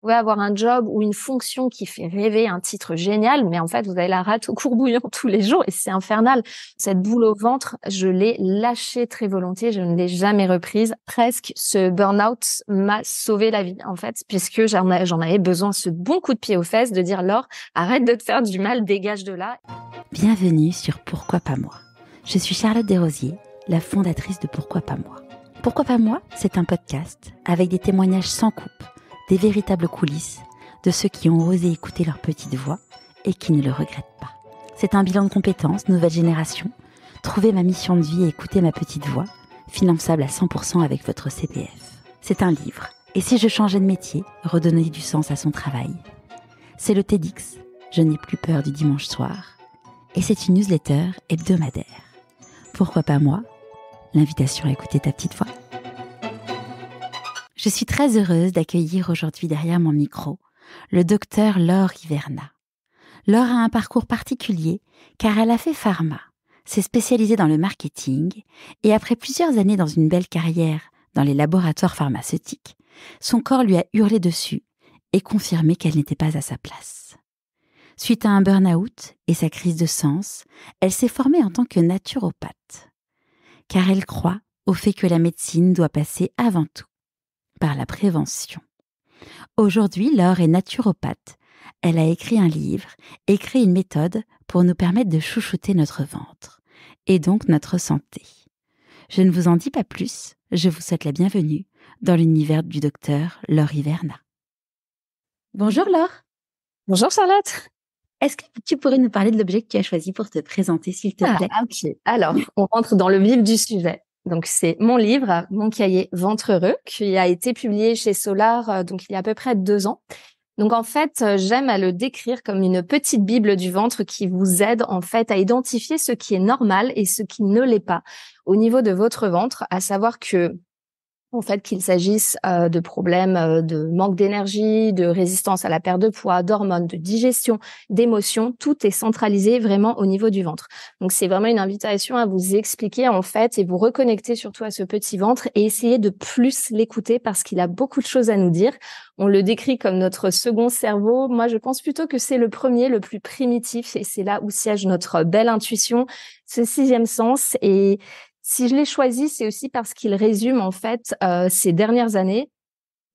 pouvez avoir un job ou une fonction qui fait rêver, un titre génial, mais en fait, vous avez la rate au courbouillon tous les jours et c'est infernal. Cette boule au ventre, je l'ai lâchée très volontiers, je ne l'ai jamais reprise. Presque, ce burn-out m'a sauvé la vie, en fait, puisque j'en avais besoin, ce bon coup de pied aux fesses de dire, Laure, arrête de te faire du mal, dégage de là. Bienvenue sur Pourquoi pas moi. Je suis Charlotte Desrosiers, la fondatrice de Pourquoi pas moi. Pourquoi pas moi, c'est un podcast avec des témoignages sans coupe, des véritables coulisses de ceux qui ont osé écouter leur petite voix et qui ne le regrettent pas. C'est un bilan de compétences, nouvelle génération, trouver ma mission de vie et écouter ma petite voix, finançable à 100% avec votre CPF. C'est un livre, et si je changeais de métier, redonner du sens à son travail. C'est le TEDx, je n'ai plus peur du dimanche soir, et c'est une newsletter hebdomadaire. Pourquoi pas moi ? L'invitation à écouter ta petite voix. Je suis très heureuse d'accueillir aujourd'hui derrière mon micro le docteur Laure Iverna. Laure a un parcours particulier car elle a fait pharma, s'est spécialisée dans le marketing et après plusieurs années dans une belle carrière dans les laboratoires pharmaceutiques, son corps lui a hurlé dessus et confirmé qu'elle n'était pas à sa place. Suite à un burn-out et sa crise de sens, elle s'est formée en tant que naturopathe, car elle croit au fait que la médecine doit passer avant tout par la prévention. Aujourd'hui, Laure est naturopathe. Elle a écrit un livre et créé une méthode pour nous permettre de chouchouter notre ventre et donc notre santé. Je ne vous en dis pas plus, je vous souhaite la bienvenue dans l'univers du docteur Laure Iverna. Bonjour Laure. Bonjour Charlotte. Est-ce que tu pourrais nous parler de l'objet que tu as choisi pour te présenter, s'il te plaît ? Ok. Alors, on rentre dans le vif du sujet. Donc, c'est mon livre, mon cahier Ventre Heureux, qui a été publié chez Solar, donc il y a à peu près 2 ans. Donc, en fait, j'aime à le décrire comme une petite bible du ventre qui vous aide, en fait, à identifier ce qui est normal et ce qui ne l'est pas au niveau de votre ventre, à savoir que en fait, qu'il s'agisse de problèmes de manque d'énergie, de résistance à la perte de poids, d'hormones, de digestion, d'émotions, tout est centralisé vraiment au niveau du ventre. Donc, c'est vraiment une invitation à vous expliquer en fait et vous reconnecter surtout à ce petit ventre et essayer de plus l'écouter parce qu'il a beaucoup de choses à nous dire. On le décrit comme notre second cerveau. Moi, je pense plutôt que c'est le premier, le plus primitif et c'est là où siège notre belle intuition, ce 6e sens. Et si je l'ai choisi, c'est aussi parce qu'il résume en fait ces dernières années,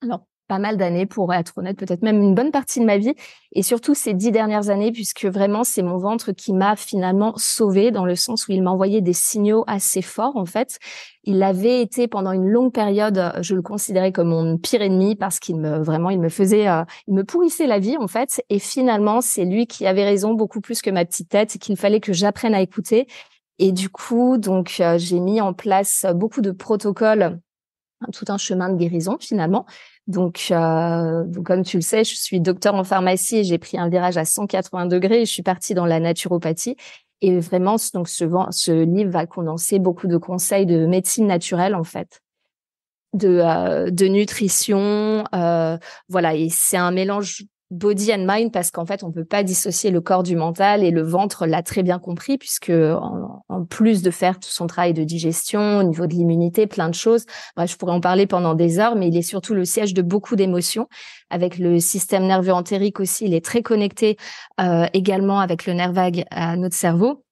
alors pas mal d'années pour être honnête, peut-être même une bonne partie de ma vie, et surtout ces 10 dernières années, puisque vraiment c'est mon ventre qui m'a finalement sauvée dans le sens où il m'a envoyé des signaux assez forts en fait. Il avait été pendant une longue période, je le considérais comme mon pire ennemi parce qu'il me faisait, il me pourrissait la vie en fait, et finalement c'est lui qui avait raison beaucoup plus que ma petite tête, et qu'il fallait que j'apprenne à écouter. Et du coup, donc, j'ai mis en place beaucoup de protocoles, tout un chemin de guérison finalement. Donc, comme tu le sais, je suis docteur en pharmacie et j'ai pris un virage à 180 degrés et je suis partie dans la naturopathie. Et vraiment, donc, ce livre va condenser beaucoup de conseils de médecine naturelle en fait, de nutrition, voilà. Et c'est un mélange body and mind parce qu'en fait, on peut pas dissocier le corps du mental et le ventre l'a très bien compris puisque en plus de faire tout son travail de digestion, au niveau de l'immunité, plein de choses. Bref, je pourrais en parler pendant des heures, mais il est surtout le siège de beaucoup d'émotions. Avec le système nerveux entérique aussi, il est très connecté également avec le nerf vague à notre cerveau.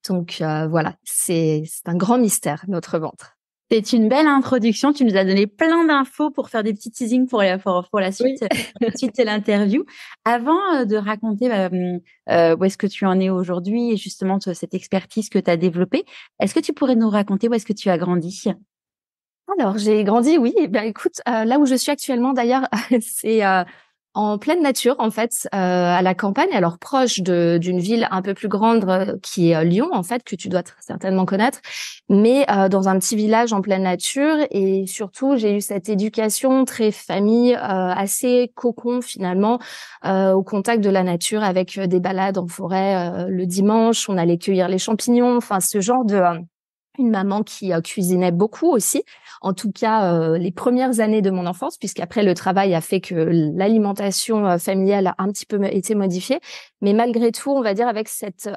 Donc voilà, c'est un grand mystère, notre ventre. C'est une belle introduction. Tu nous as donné plein d'infos pour faire des petits teasings pour la suite, Oui. la suite de l'interview. Avant de raconter où est-ce que tu en es aujourd'hui et justement cette expertise que tu as développée, est-ce que tu pourrais nous raconter où est-ce que tu as grandi ? Alors, j'ai grandi, oui. Eh bien, écoute, là où je suis actuellement, d'ailleurs, c'est en pleine nature, en fait, à la campagne, alors proche d'une ville un peu plus grande qui est Lyon, en fait, que tu dois certainement connaître, mais dans un petit village en pleine nature. Et surtout, j'ai eu cette éducation très famille, assez cocon finalement, au contact de la nature, avec des balades en forêt le dimanche. On allait cueillir les champignons, enfin ce genre de une maman qui cuisinait beaucoup aussi, en tout cas les premières années de mon enfance, puisqu'après le travail a fait que l'alimentation familiale a un petit peu été modifiée, mais malgré tout, on va dire avec cet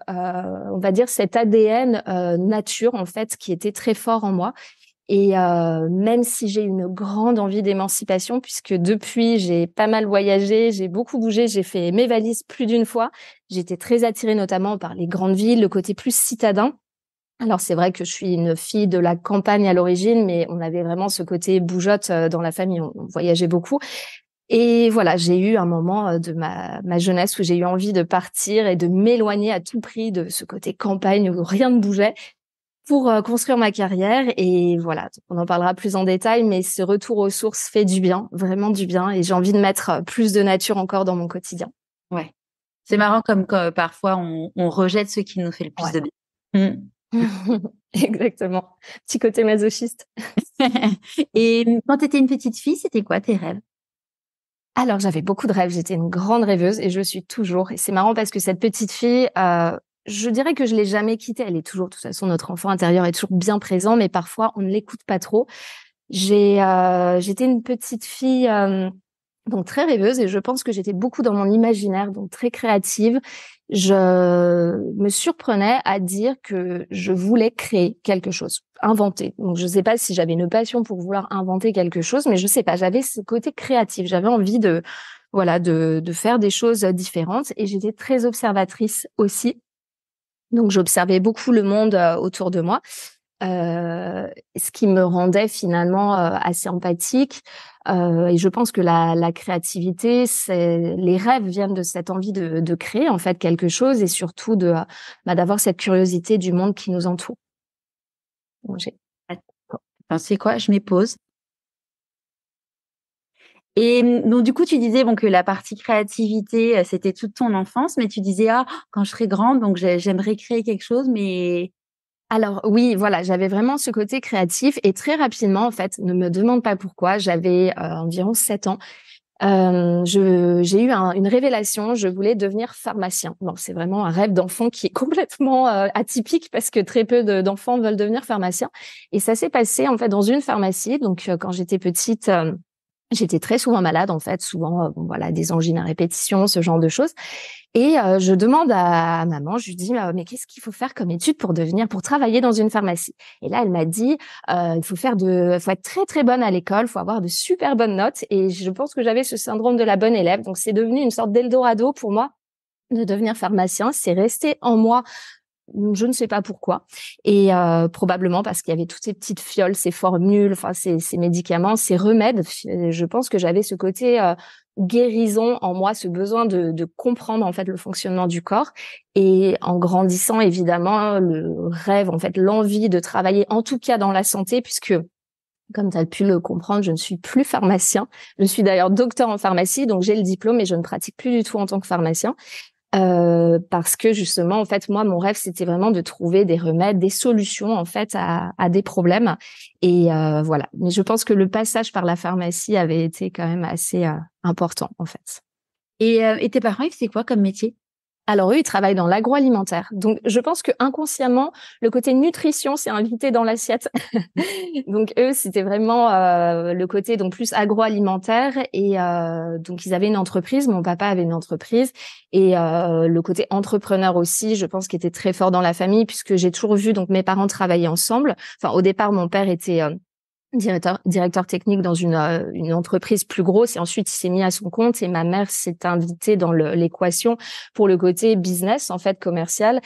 ADN nature en fait qui était très fort en moi. Et même si j'ai une grande envie d'émancipation, puisque depuis, j'ai pas mal voyagé, j'ai beaucoup bougé, j'ai fait mes valises plus d'une fois. J'étais très attirée notamment par les grandes villes, le côté plus citadin. Alors c'est vrai que je suis une fille de la campagne à l'origine, mais on avait vraiment ce côté bougeotte dans la famille, on voyageait beaucoup. Et voilà, j'ai eu un moment de ma jeunesse où j'ai eu envie de partir et de m'éloigner à tout prix de ce côté campagne où rien ne bougeait pour construire ma carrière. Et voilà, on en parlera plus en détail, mais ce retour aux sources fait du bien, vraiment du bien. Et j'ai envie de mettre plus de nature encore dans mon quotidien. Ouais. C'est marrant comme parfois on rejette ce qui nous fait le plus de bien. Exactement. Petit côté masochiste. Et quand tu étais une petite fille, c'était quoi tes rêves? Alors, j'avais beaucoup de rêves. J'étais une grande rêveuse et je le suis toujours. Et c'est marrant parce que cette petite fille, je dirais que je l'ai jamais quittée. Elle est toujours, de toute façon, notre enfant intérieur est toujours bien présent, mais parfois on ne l'écoute pas trop. J'étais une petite fille donc très rêveuse et je pense que j'étais beaucoup dans mon imaginaire, donc très créative. Je me surprenais à dire que je voulais créer quelque chose, inventer. Donc je sais pas si j'avais une passion pour vouloir inventer quelque chose, mais je sais pas, j'avais ce côté créatif, j'avais envie de voilà de faire des choses différentes et j'étais très observatrice aussi. Donc j'observais beaucoup le monde autour de moi. Ce qui me rendait finalement assez empathique. Et je pense que la créativité, les rêves viennent de cette envie de créer en fait quelque chose et surtout d'avoir cette curiosité du monde qui nous entoure. Donc, Enfin, c'est quoi? Je m'épose. Et donc du coup, tu disais que la partie créativité, c'était toute ton enfance, mais tu disais quand je serai grande, donc j'aimerais créer quelque chose, mais Alors oui, voilà, j'avais vraiment ce côté créatif et très rapidement, en fait, ne me demande pas pourquoi, j'avais environ 7 ans. J'ai eu une révélation, je voulais devenir pharmacien. Bon, c'est vraiment un rêve d'enfant qui est complètement atypique parce que très peu d'enfants veulent devenir pharmacien. Et ça s'est passé en fait dans une pharmacie. Donc quand j'étais petite, j'étais très souvent malade en fait, souvent voilà des angines à répétition, ce genre de choses. Et je demande à maman, je lui dis mais qu'est-ce qu'il faut faire comme étude pour travailler dans une pharmacie? Et là elle m'a dit faut être très très bonne à l'école, faut avoir de super bonnes notes. Et je pense que j'avais ce syndrome de la bonne élève, donc c'est devenu une sorte d'Eldorado pour moi de devenir pharmacien. C'est resté en moi. Je ne sais pas pourquoi. Et probablement parce qu'il y avait toutes ces petites fioles, ces formules, enfin ces médicaments, ces remèdes. Je pense que j'avais ce côté guérison en moi, ce besoin de comprendre en fait le fonctionnement du corps. Et en grandissant, évidemment, le rêve, en fait, l'envie de travailler, en tout cas dans la santé, puisque comme tu as pu le comprendre, je ne suis plus pharmacien. Je suis d'ailleurs docteur en pharmacie, donc j'ai le diplôme, mais je ne pratique plus du tout en tant que pharmacien. Parce que justement, en fait, moi, mon rêve, c'était vraiment de trouver des remèdes, des solutions, en fait, à des problèmes. Et voilà. Mais je pense que le passage par la pharmacie avait été quand même assez important, en fait. Et tes parents, ils faisaient quoi comme métier? Alors eux, ils travaillent dans l'agroalimentaire. Donc je pense que inconsciemment, le côté nutrition s'est invité dans l'assiette. Donc eux, c'était vraiment le côté donc plus agroalimentaire et donc ils avaient une entreprise. Mon papa avait une entreprise et le côté entrepreneur aussi, je pense, qu'il était très fort dans la famille puisque j'ai toujours vu donc mes parents travailler ensemble. Enfin au départ, mon père était directeur technique dans une entreprise plus grosse et ensuite il s'est mis à son compte et ma mère s'est invitée dans l'équation pour le côté business en fait commercial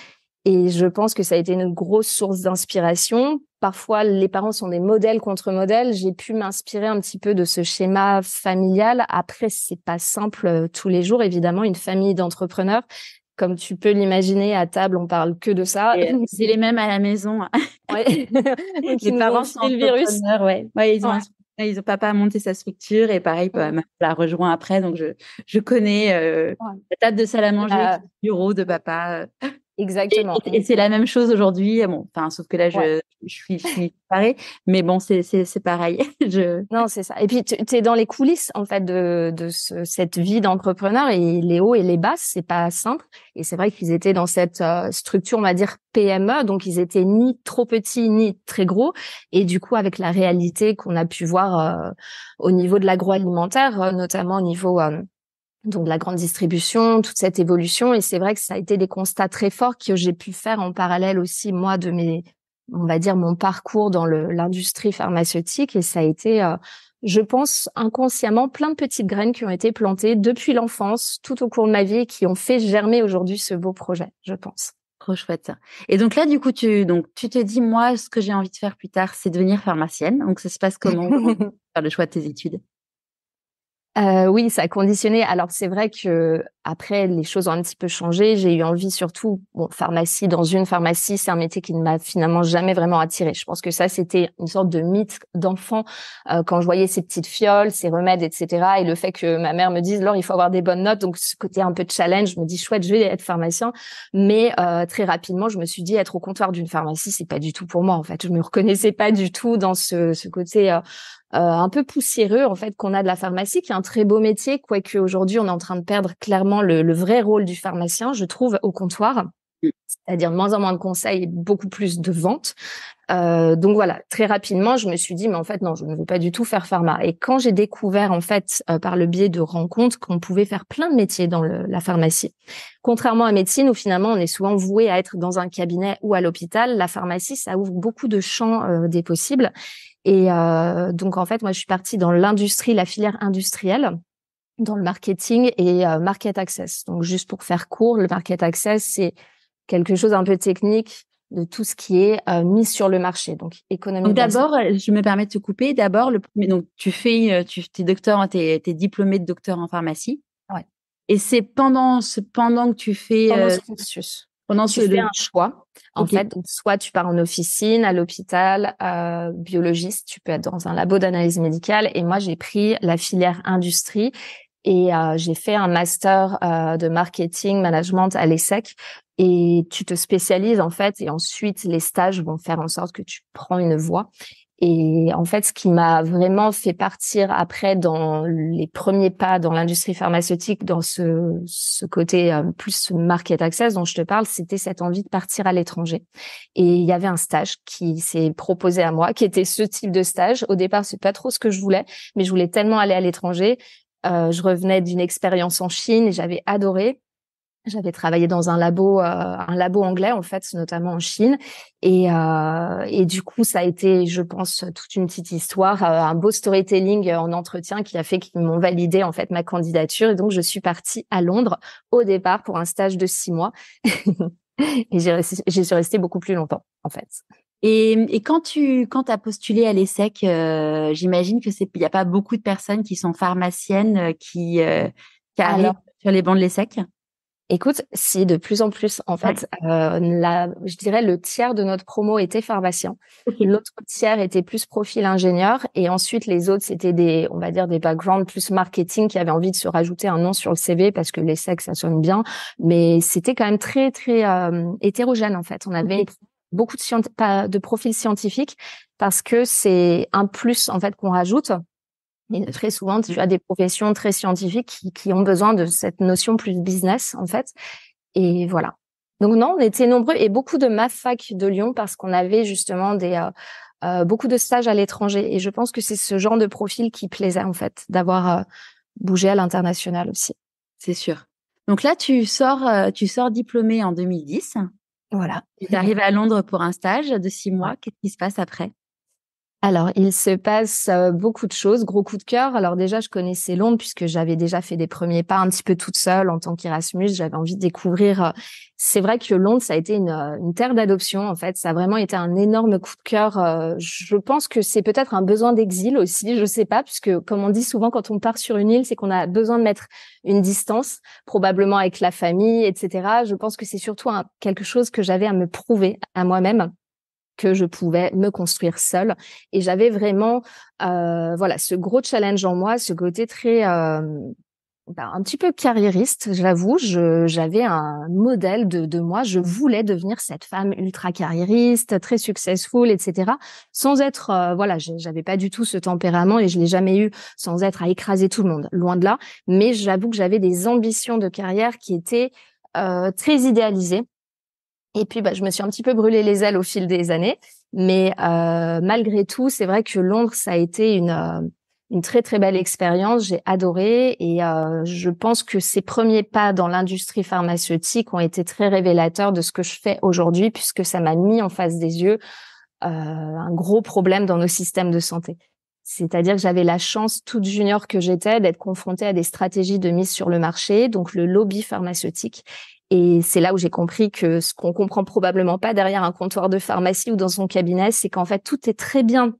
et je pense que ça a été une grosse source d'inspiration. Parfois les parents sont des modèles contre modèles, j'ai pu m'inspirer un petit peu de ce schéma familial. Après c'est pas simple tous les jours évidemment, une famille d'entrepreneurs. Comme tu peux l'imaginer, à table, on parle que de ça. C'est les mêmes à la maison. Ouais. Donc, Les ils nous ont parents sont filé le virus. entrepreneurs, ouais. Ouais, Ouais. ils ont papa a monté sa structure et pareil, Ouais. ma l'a rejoint après, donc je connais Ouais. la table de salle à manger, Euh, qui est le bureau de papa. Exactement. Et c'est la même chose aujourd'hui. Bon, enfin, sauf que là, Ouais. je suis séparée, mais bon, c'est pareil. Non, c'est ça. Et puis, tu es dans les coulisses, en fait, cette vie d'entrepreneur et les hauts et les bas, c'est pas simple. Et c'est vrai qu'ils étaient dans cette structure, on va dire, PME. Donc, ils étaient ni trop petits, ni très gros. Et du coup, avec la réalité qu'on a pu voir au niveau de l'agroalimentaire, notamment au niveau donc de la grande distribution, toute cette évolution. Et c'est vrai que ça a été des constats très forts que j'ai pu faire en parallèle aussi, moi, on va dire, mon parcours dans l'industrie pharmaceutique et ça a été, je pense, inconsciemment, plein de petites graines qui ont été plantées depuis l'enfance, tout au cours de ma vie et qui ont fait germer aujourd'hui ce beau projet, je pense. Trop chouette ça. Et donc là, du coup, tu te dis, moi, ce que j'ai envie de faire plus tard, c'est devenir pharmacienne. Donc, ça se passe comment faire le choix de tes études? Oui, ça a conditionné. Alors c'est vrai que après les choses ont un petit peu changé. J'ai eu envie surtout, pharmacie, dans une pharmacie, c'est un métier qui ne m'a finalement jamais vraiment attirée. Je pense que ça, c'était une sorte de mythe d'enfant quand je voyais ces petites fioles, ces remèdes, etc. Et le fait que ma mère me dise, Laure, il faut avoir des bonnes notes. Donc ce côté un peu de challenge, je me dis, chouette, je vais être pharmacien. Mais très rapidement, je me suis dit, être au comptoir d'une pharmacie, c'est pas du tout pour moi. En fait, je me reconnaissais pas du tout dans ce côté un peu poussiéreux en fait qu'on a de la pharmacie, qui est un très beau métier, quoique aujourd'hui on est en train de perdre clairement le vrai rôle du pharmacien, je trouve, au comptoir, c'est-à-dire de moins en moins de conseils et beaucoup plus de ventes. Donc voilà, très rapidement, je me suis dit, mais en fait non, je ne veux pas du tout faire pharma. Et quand j'ai découvert en fait par le biais de rencontres qu'on pouvait faire plein de métiers dans la pharmacie, contrairement à médecine où finalement on est souvent voué à être dans un cabinet ou à l'hôpital, la pharmacie ça ouvre beaucoup de champs des possibles. Et donc en fait, moi, je suis partie dans l'industrie, la filière industrielle, dans le marketing et market access. Donc juste pour faire court, le market access, c'est quelque chose un peu technique de tout ce qui est mis sur le marché. Donc économie Donc de la d'abord, je me permets de te couper. D'abord, le premier, donc tu fais, t'es docteur, t'es diplômé de docteur en pharmacie. Ouais. Et c'est pendant que tu fais, pendant ce cursus. Tu fais un choix. En Ok. fait, donc, soit tu pars en officine, à l'hôpital, biologiste, tu peux être dans un labo d'analyse médicale. Et moi, j'ai pris la filière industrie et j'ai fait un master de marketing management à l'ESSEC. Et tu te spécialises en fait, et ensuite les stages vont faire en sorte que tu prends une voie. Et en fait, ce qui m'a vraiment fait partir après dans les premiers pas dans l'industrie pharmaceutique, dans ce côté plus market access dont je te parle, c'était cette envie de partir à l'étranger. Et il y avait un stage qui s'est proposé à moi, qui était ce type de stage. Au départ, c'est pas trop ce que je voulais, mais je voulais tellement aller à l'étranger. Je revenais d'une expérience en Chine et j'avais adoré. J'avais travaillé dans un labo anglais en fait, notamment en Chine, et du coup ça a été, je pense, toute une petite histoire, un beau storytelling en entretien qui a fait qu'ils m'ont validé en fait ma candidature, et donc je suis partie à Londres au départ pour un stage de 6 mois, et j'y suis restée beaucoup plus longtemps en fait. Et quand t'as postulé à l'ESSEC, j'imagine que il y a pas beaucoup de personnes qui sont pharmaciennes qui arrivent Alors, sur les bancs de l'ESSEC. écoute, si de plus en plus, en Ouais. fait, je dirais le tiers de notre promo était pharmacien. Ok. L'autre tiers était plus profil ingénieur. Et ensuite, les autres, c'était on va dire, des backgrounds plus marketing qui avaient envie de se rajouter un nom sur le CV parce que les sexes, ça sonne bien. Mais c'était quand même très, très hétérogène, en fait. On avait beaucoup de profils scientifiques parce que c'est un plus, en fait, qu'on rajoute. Et très souvent, tu as des professions très scientifiques qui ont besoin de cette notion plus business, en fait. Et voilà. Donc non, on était nombreux et beaucoup de ma fac de Lyon parce qu'on avait justement beaucoup de stages à l'étranger. Et je pense que c'est ce genre de profil qui plaisait, en fait, d'avoir bougé à l'international aussi. C'est sûr. Donc là, tu sors diplômée en 2010. Voilà. Tu arrives à Londres pour un stage de 6 mois. Qu'est-ce qui se passe après? Alors, il se passe beaucoup de choses. Gros coup de cœur. Alors déjà, je connaissais Londres puisque j'avais déjà fait des premiers pas un petit peu toute seule en tant qu'Erasmus. J'avais envie de découvrir. C'est vrai que Londres, ça a été une terre d'adoption. En fait, ça a vraiment été un énorme coup de cœur. Je pense que c'est peut-être un besoin d'exil aussi. Je sais pas, puisque comme on dit souvent quand on part sur une île, c'est qu'on a besoin de mettre une distance, probablement avec la famille, etc. Je pense que c'est surtout quelque chose que j'avais à me prouver à moi-même, que je pouvais me construire seule. Et j'avais vraiment voilà, ce gros challenge en moi, ce côté très un petit peu carriériste, j'avoue. J'avais un modèle de moi. Je voulais devenir cette femme ultra carriériste, très successful, etc. Sans être voilà, j'avais pas du tout ce tempérament et je l'ai jamais eu sans être à écraser tout le monde, loin de là. Mais j'avoue que j'avais des ambitions de carrière qui étaient très idéalisées. Et puis, je me suis un petit peu brûlé les ailes au fil des années. Mais malgré tout, c'est vrai que Londres, ça a été une très, très belle expérience. J'ai adoré. Et je pense que ces premiers pas dans l'industrie pharmaceutique ont été très révélateurs de ce que je fais aujourd'hui, puisque ça m'a mis en face des yeux un gros problème dans nos systèmes de santé. C'est-à-dire que j'avais la chance, toute junior que j'étais, d'être confrontée à des stratégies de mise sur le marché, donc le lobby pharmaceutique. Et c'est là où j'ai compris que ce qu'on comprend probablement pas derrière un comptoir de pharmacie ou dans son cabinet, c'est qu'en fait, tout est très bien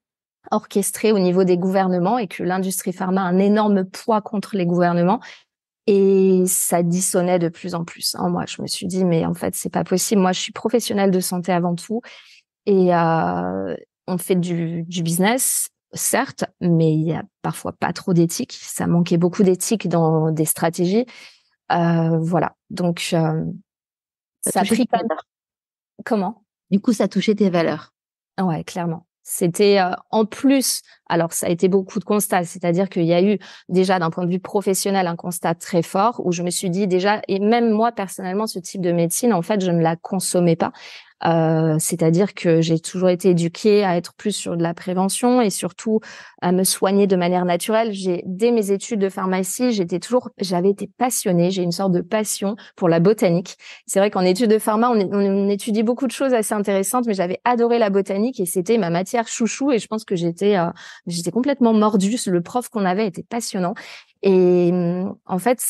orchestré au niveau des gouvernements et que l'industrie pharma a un énorme poids contre les gouvernements. Et ça dissonnait de plus en plus en moi. Je me suis dit, mais en fait, c'est pas possible. Moi, je suis professionnelle de santé avant tout. Et on fait du business, certes, mais il y a parfois pas trop d'éthique. Ça manquait beaucoup d'éthique dans des stratégies. Voilà. Donc, ça a pris quand même... Comment? Du coup, ça touchait tes valeurs. Ouais, clairement. C'était en plus, alors ça a été beaucoup de constats, c'est-à-dire qu'il y a eu déjà d'un point de vue professionnel un constat très fort où je me suis dit déjà, et même moi personnellement, ce type de médecine, en fait, je ne la consommais pas. C'est-à-dire que j'ai toujours été éduquée à être plus sur de la prévention et surtout à me soigner de manière naturelle. Dès mes études de pharmacie, j'avais été passionnée. J'ai une sorte de passion pour la botanique. C'est vrai qu'en études de pharma, on étudie beaucoup de choses assez intéressantes, mais j'avais adoré la botanique et c'était ma matière chouchou. Et je pense que j'étais complètement mordue. Le prof qu'on avait était passionnant. Et en fait,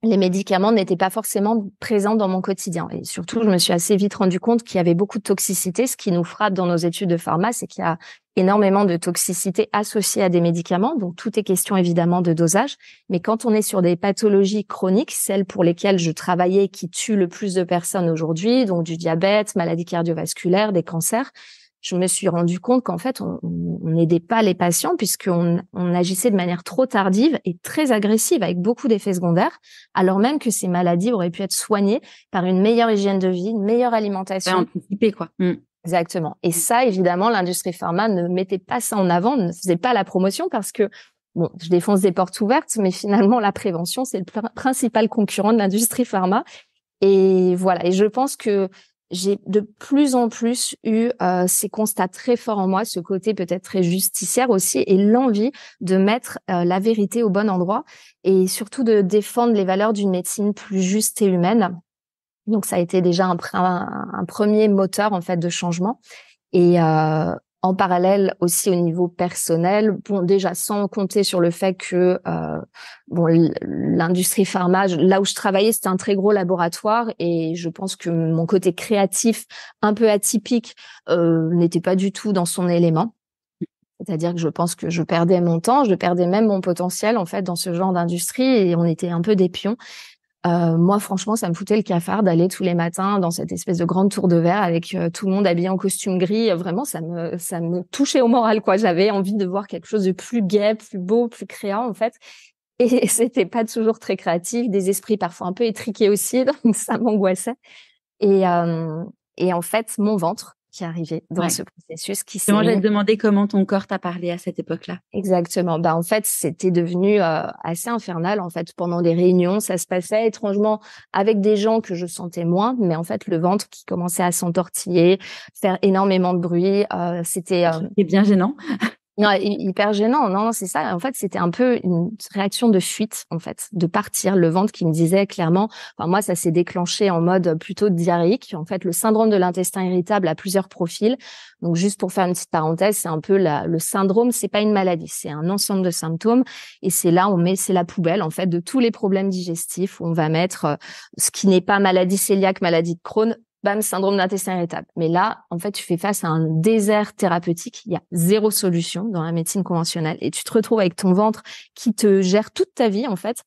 les médicaments n'étaient pas forcément présents dans mon quotidien. Et surtout, je me suis assez vite rendu compte qu'il y avait beaucoup de toxicité. Ce qui nous frappe dans nos études de pharma, c'est qu'il y a énormément de toxicité associée à des médicaments. Donc, tout est question évidemment de dosage. Mais quand on est sur des pathologies chroniques, celles pour lesquelles je travaillais, qui tuent le plus de personnes aujourd'hui, donc du diabète, maladies cardiovasculaires, des cancers, je me suis rendu compte qu'en fait, on n'aidait pas les patients puisqu'on agissait de manière trop tardive et très agressive avec beaucoup d'effets secondaires, alors même que ces maladies auraient pu être soignées par une meilleure hygiène de vie, une meilleure alimentation. Anticiper, quoi. Exactement. Et ça, évidemment, l'industrie pharma ne mettait pas ça en avant, ne faisait pas la promotion parce que, bon, je défonce des portes ouvertes, mais finalement, la prévention, c'est le principal concurrent de l'industrie pharma. Et voilà. Et je pense que j'ai de plus en plus eu ces constats très forts en moi, ce côté peut-être très justicière aussi, et l'envie de mettre la vérité au bon endroit et surtout de défendre les valeurs d'une médecine plus juste et humaine. Donc ça a été déjà un premier moteur en fait de changement. Et en parallèle aussi au niveau personnel, bon déjà sans compter sur le fait que l'industrie pharma, là où je travaillais, c'était un très gros laboratoire et je pense que mon côté créatif un peu atypique n'était pas du tout dans son élément. C'est-à-dire que je pense que je perdais mon temps, je perdais même mon potentiel en fait dans ce genre d'industrie et on était un peu des pions. Moi, franchement, ça me foutait le cafard d'aller tous les matins dans cette espèce de grande tour de verre avec tout le monde habillé en costume gris. Vraiment, ça me touchait au moral, quoi. J'avais envie de voir quelque chose de plus gai, plus beau, plus créant, en fait. Et c'était pas toujours très créatif, des esprits parfois un peu étriqués aussi, donc ça m'angoissait. Et en fait, mon ventre qui arrivait dans ce processus qui s'est... Moi, j'allais te demander comment ton corps t'a parlé à cette époque-là. Exactement. Bah, en fait, c'était devenu assez infernal. En fait, pendant les réunions, ça se passait étrangement avec des gens que je sentais moins, mais en fait, le ventre qui commençait à s'entortiller, faire énormément de bruit, c'était... C'est bien gênant. Non, hyper gênant. Non, c'est ça. En fait, c'était un peu une réaction de fuite, en fait, de partir. Le ventre qui me disait clairement, enfin, moi, ça s'est déclenché en mode plutôt diarrhéique. En fait, le syndrome de l'intestin irritable a plusieurs profils. Donc, juste pour faire une petite parenthèse, c'est un peu le syndrome, c'est pas une maladie, c'est un ensemble de symptômes. Et c'est là, c'est la poubelle, en fait, de tous les problèmes digestifs où on va mettre ce qui n'est pas maladie cœliaque, maladie de Crohn, bam, syndrome d'intestin irritable. Mais là, en fait, tu fais face à un désert thérapeutique. Il y a zéro solution dans la médecine conventionnelle. Et tu te retrouves avec ton ventre qui te gère toute ta vie, en fait,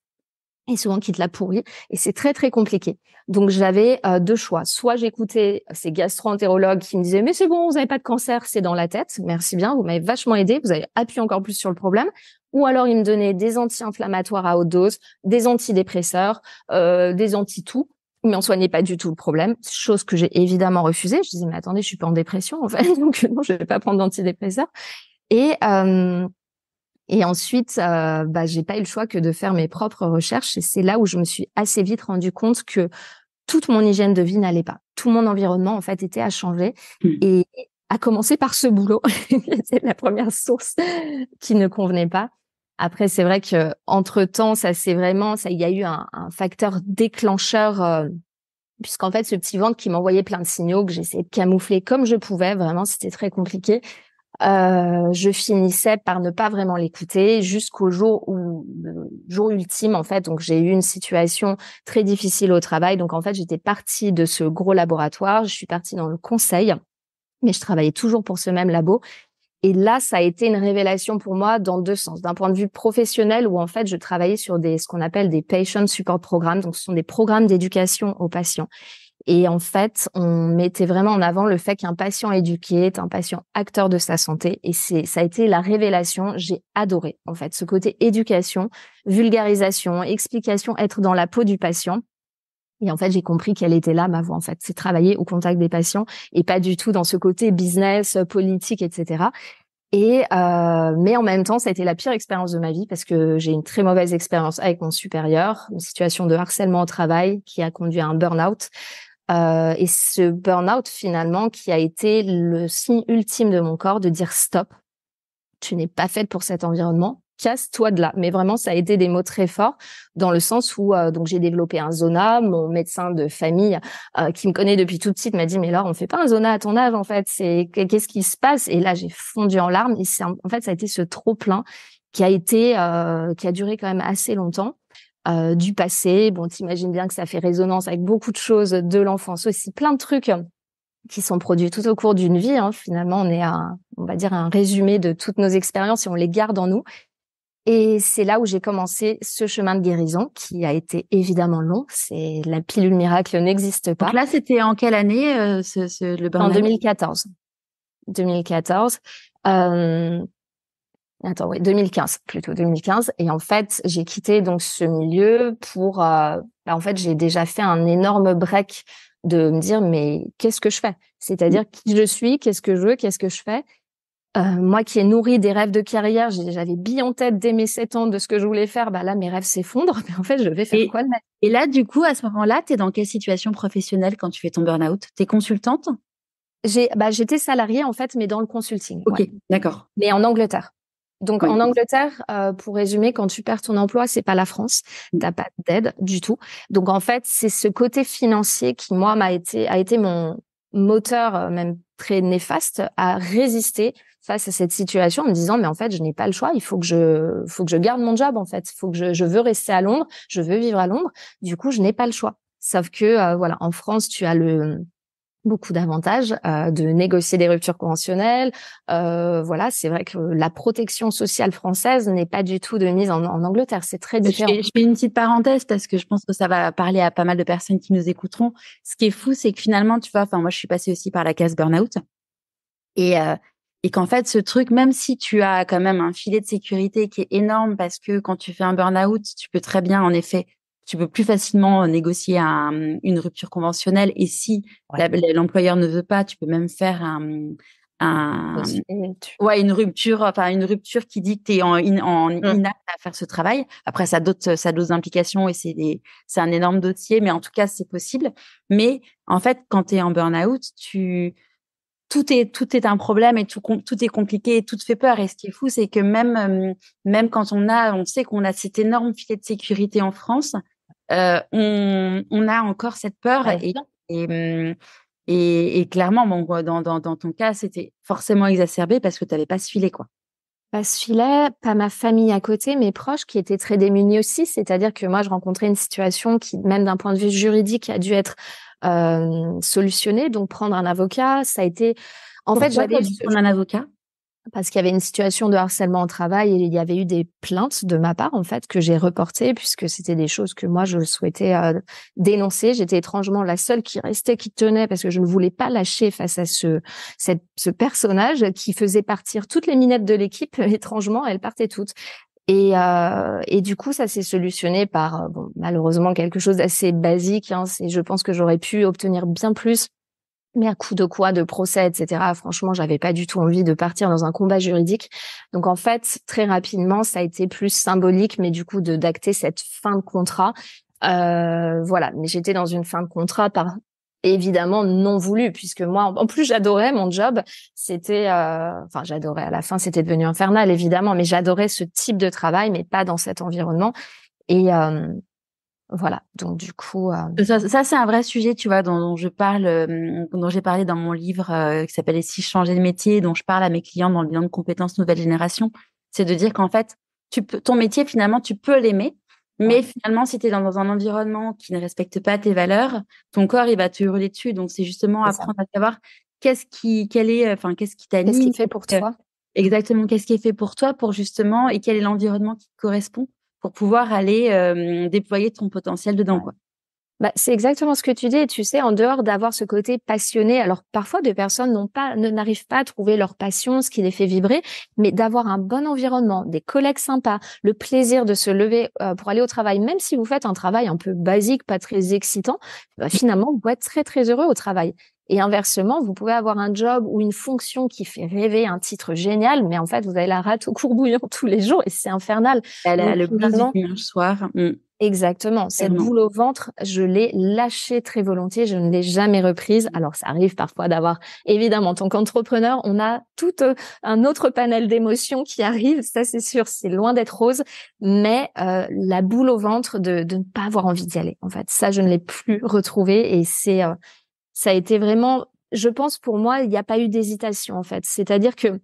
et souvent qui te la pourrit. Et c'est très, très compliqué. Donc, j'avais deux choix. Soit j'écoutais ces gastro-entérologues qui me disaient « Mais c'est bon, vous n'avez pas de cancer, c'est dans la tête. Merci bien, vous m'avez vachement aidé, vous avez appuyé encore plus sur le problème. » Ou alors, ils me donnaient des anti-inflammatoires à haute dose, des antidépresseurs, des anti-tout. Mais on soignait pas du tout le problème, chose que j'ai évidemment refusée. Je disais, mais attendez, je suis pas en dépression, en fait, donc non, je vais pas prendre d'antidépresseurs. Et ensuite, j'ai pas eu le choix que de faire mes propres recherches. Et c'est là où je me suis assez vite rendu compte que toute mon hygiène de vie n'allait pas. Tout mon environnement, en fait, était à changer. Et à commencer par ce boulot, c'est la première source qui ne convenait pas. Après, c'est vrai que entre temps, il y a eu un facteur déclencheur puisqu'en fait, ce petit ventre qui m'envoyait plein de signaux que j'essayais de camoufler comme je pouvais, vraiment, c'était très compliqué. Je finissais par ne pas vraiment l'écouter jusqu'au jour ultime, en fait. Donc, j'ai eu une situation très difficile au travail. Donc, en fait, j'étais partie de ce gros laboratoire. Je suis partie dans le conseil, mais je travaillais toujours pour ce même labo. Et là, ça a été une révélation pour moi dans deux sens. D'un point de vue professionnel, où en fait, je travaillais sur ce qu'on appelle des patient support programs. Donc, ce sont des programmes d'éducation aux patients. Et en fait, on mettait vraiment en avant le fait qu'un patient éduqué est un patient acteur de sa santé. Et ça a été la révélation. J'ai adoré, en fait, ce côté éducation, vulgarisation, explication, être dans la peau du patient. Et en fait, j'ai compris quelle était là ma voie, en fait. C'est travailler au contact des patients et pas du tout dans ce côté business, politique, etc. Mais en même temps, ça a été la pire expérience de ma vie parce que j'ai une très mauvaise expérience avec mon supérieur, une situation de harcèlement au travail qui a conduit à un burn-out. Et ce burn-out, finalement, qui a été le signe ultime de mon corps de dire stop, tu n'es pas faite pour cet environnement, casse-toi de là. Mais vraiment, ça a été des mots très forts dans le sens où donc j'ai développé un zona. Mon médecin de famille qui me connaît depuis toute petite m'a dit mais Laure, on fait pas un zona à ton âge en fait. Qu'est-ce qui se passe? Et là, j'ai fondu en larmes. Et en fait, ça a été ce trop plein qui a duré quand même assez longtemps. Du passé. Bon, t'imagines bien que ça fait résonance avec beaucoup de choses de l'enfance aussi, plein de trucs qui sont produits tout au cours d'une vie. Hein. Finalement, on va dire, un résumé de toutes nos expériences et on les garde en nous. Et c'est là où j'ai commencé ce chemin de guérison qui a été évidemment long. La pilule miracle n'existe pas. Donc là, c'était en quelle année le burn-out? En 2014. 2014. Attends, oui, 2015 plutôt, 2015. Et en fait, j'ai quitté donc ce milieu pour. En fait, j'ai déjà fait un énorme break de me dire mais qu'est-ce que je fais? C'est-à-dire qui je suis, qu'est-ce que je veux, qu'est-ce que je fais? Moi qui ai nourri des rêves de carrière, j'avais bille en tête dès mes 7 ans de ce que je voulais faire. Bah là, mes rêves s'effondrent. Mais en fait, je vais faire quoi de ma vie? Et là, du coup, à ce moment-là, t'es dans quelle situation professionnelle quand tu fais ton burn-out? T'es consultante? J'étais salariée en fait, mais dans le consulting. Ok, ouais. d'accord. Mais en Angleterre. Donc Oui. en Angleterre, pour résumer, quand tu perds ton emploi, c'est pas la France, t'as pas d'aide du tout. Donc en fait, c'est ce côté financier qui moi a été mon moteur, même très néfaste, à résister face à cette situation en me disant mais en fait je n'ai pas le choix, il faut que je garde mon job en fait, il faut que je veux rester à Londres, je veux vivre à Londres, du coup je n'ai pas le choix. Sauf que voilà, en France tu as beaucoup d'avantages de négocier des ruptures conventionnelles. Voilà, c'est vrai que la protection sociale française n'est pas du tout de mise en Angleterre. C'est très différent. Je fais une petite parenthèse parce que je pense que ça va parler à pas mal de personnes qui nous écouteront. Ce qui est fou, c'est que finalement, tu vois, enfin, moi, je suis passée aussi par la case burn-out et qu'en fait, ce truc, même si tu as quand même un filet de sécurité qui est énorme parce que quand tu fais un burn-out, tu peux très bien, en effet, tu peux plus facilement négocier une rupture conventionnelle et si l'employeur ne veut pas, tu peux même faire une rupture qui dit que tu es inapte à faire ce travail. Après, ça a d'autres implications et c'est un énorme dossier, mais en tout cas, c'est possible. Mais en fait, quand tu es en burn-out, tout est un problème et tout est compliqué et tout te fait peur. Et ce qui est fou, c'est que même quand on sait qu'on a cet énorme filet de sécurité en France, on a encore cette peur et clairement, bon, dans ton cas, c'était forcément exacerbé parce que tu n'avais pas ce filet, quoi. Pas ce filet, pas ma famille à côté, mes proches qui étaient très démunis aussi. C'est-à-dire que moi, je rencontrais une situation qui, même d'un point de vue juridique, a dû être solutionnée. Donc, prendre un avocat, ça a été... Pourquoi j'avais dû prendre un avocat? Parce qu'il y avait une situation de harcèlement au travail et il y avait eu des plaintes de ma part, en fait, que j'ai reportées puisque c'était des choses que moi, je souhaitais dénoncer. J'étais étrangement la seule qui restait, qui tenait parce que je ne voulais pas lâcher face à ce personnage qui faisait partir toutes les minettes de l'équipe. Étrangement, elles partaient toutes. Et du coup, ça s'est solutionné par, malheureusement, quelque chose d'assez basique. Hein. Je pense que j'aurais pu obtenir bien plus. Mais à coup de quoi, de procès, etc. Franchement, j'avais pas du tout envie de partir dans un combat juridique. Donc en fait, très rapidement, ça a été plus symbolique, mais du coup d'acter cette fin de contrat. Voilà, mais j'étais dans une fin de contrat évidemment non voulue, puisque moi, en plus, j'adorais mon job. J'adorais. À la fin, c'était devenu infernal, évidemment, mais j'adorais ce type de travail, mais pas dans cet environnement. Et Voilà. Donc du coup, Ça, c'est un vrai sujet, tu vois, dont je parle, dont j'ai parlé dans mon livre qui s'appelle « Et si je changeais de métier », dont je parle à mes clients dans le bilan de compétences nouvelle génération. C'est de dire qu'en fait, ton métier, finalement, tu peux l'aimer, mais finalement, si tu es dans un environnement qui ne respecte pas tes valeurs, ton corps, il va te hurler dessus. Donc, c'est justement apprendre à savoir qu'est-ce qui qu'est-ce t'anime, qui fait pour toi? exactement, qu'est-ce qui est fait pour toi, pour justement, et quel est l'environnement qui te correspond pour pouvoir aller déployer ton potentiel dedans, quoi. Bah, c'est exactement ce que tu dis. Et tu sais, en dehors d'avoir ce côté passionné, alors parfois des personnes n'arrivent pas à trouver leur passion, ce qui les fait vibrer, mais d'avoir un bon environnement, des collègues sympas, le plaisir de se lever pour aller au travail, même si vous faites un travail un peu basique, pas très excitant, bah, finalement, vous pouvez être très, très heureux au travail. Et inversement, vous pouvez avoir un job ou une fonction qui fait rêver, un titre génial, mais en fait, vous avez la rate au courbouillon tous les jours et c'est infernal. Donc, Le blues du finalement, dimanche soir. exactement. Cette Clairement. boule au ventre, je l'ai lâchée très volontiers. Je ne l'ai jamais reprise. Alors, ça arrive parfois d'avoir, évidemment, en tant qu'entrepreneur, on a tout un autre panel d'émotions qui arrivent. Ça, c'est sûr, c'est loin d'être rose. Mais la boule au ventre de ne pas avoir envie d'y aller, en fait, ça, je ne l'ai plus retrouvée. Et ça a été vraiment, je pense, pour moi, il n'y a pas eu d'hésitation, en fait. C'est-à-dire que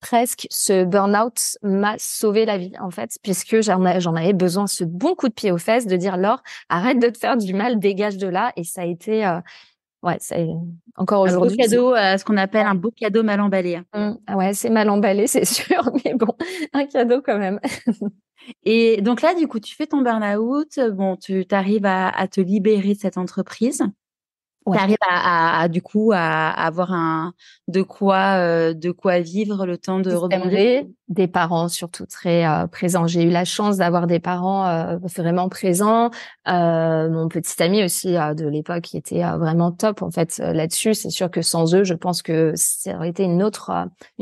presque ce burn-out m'a sauvé la vie, en fait, puisque j'en avais besoin, ce bon coup de pied aux fesses de dire: «Laure, arrête de te faire du mal, dégage de là». Et ça a été, c'est encore Un beau aujourd'hui, c'est cadeau, ce qu'on appelle un beau cadeau mal emballé. ouais, c'est mal emballé, c'est sûr, mais bon, un cadeau quand même. Et donc là, du coup, tu fais ton burn-out, bon, tu arrives à te libérer de cette entreprise. Tu Ouais. arrives du coup, à avoir de quoi vivre le temps de Système rebondir. D, des parents surtout très présents. J'ai eu la chance d'avoir des parents vraiment présents. Mon petit ami aussi de l'époque qui était vraiment top en fait là-dessus. C'est sûr que sans eux, je pense que ça aurait été une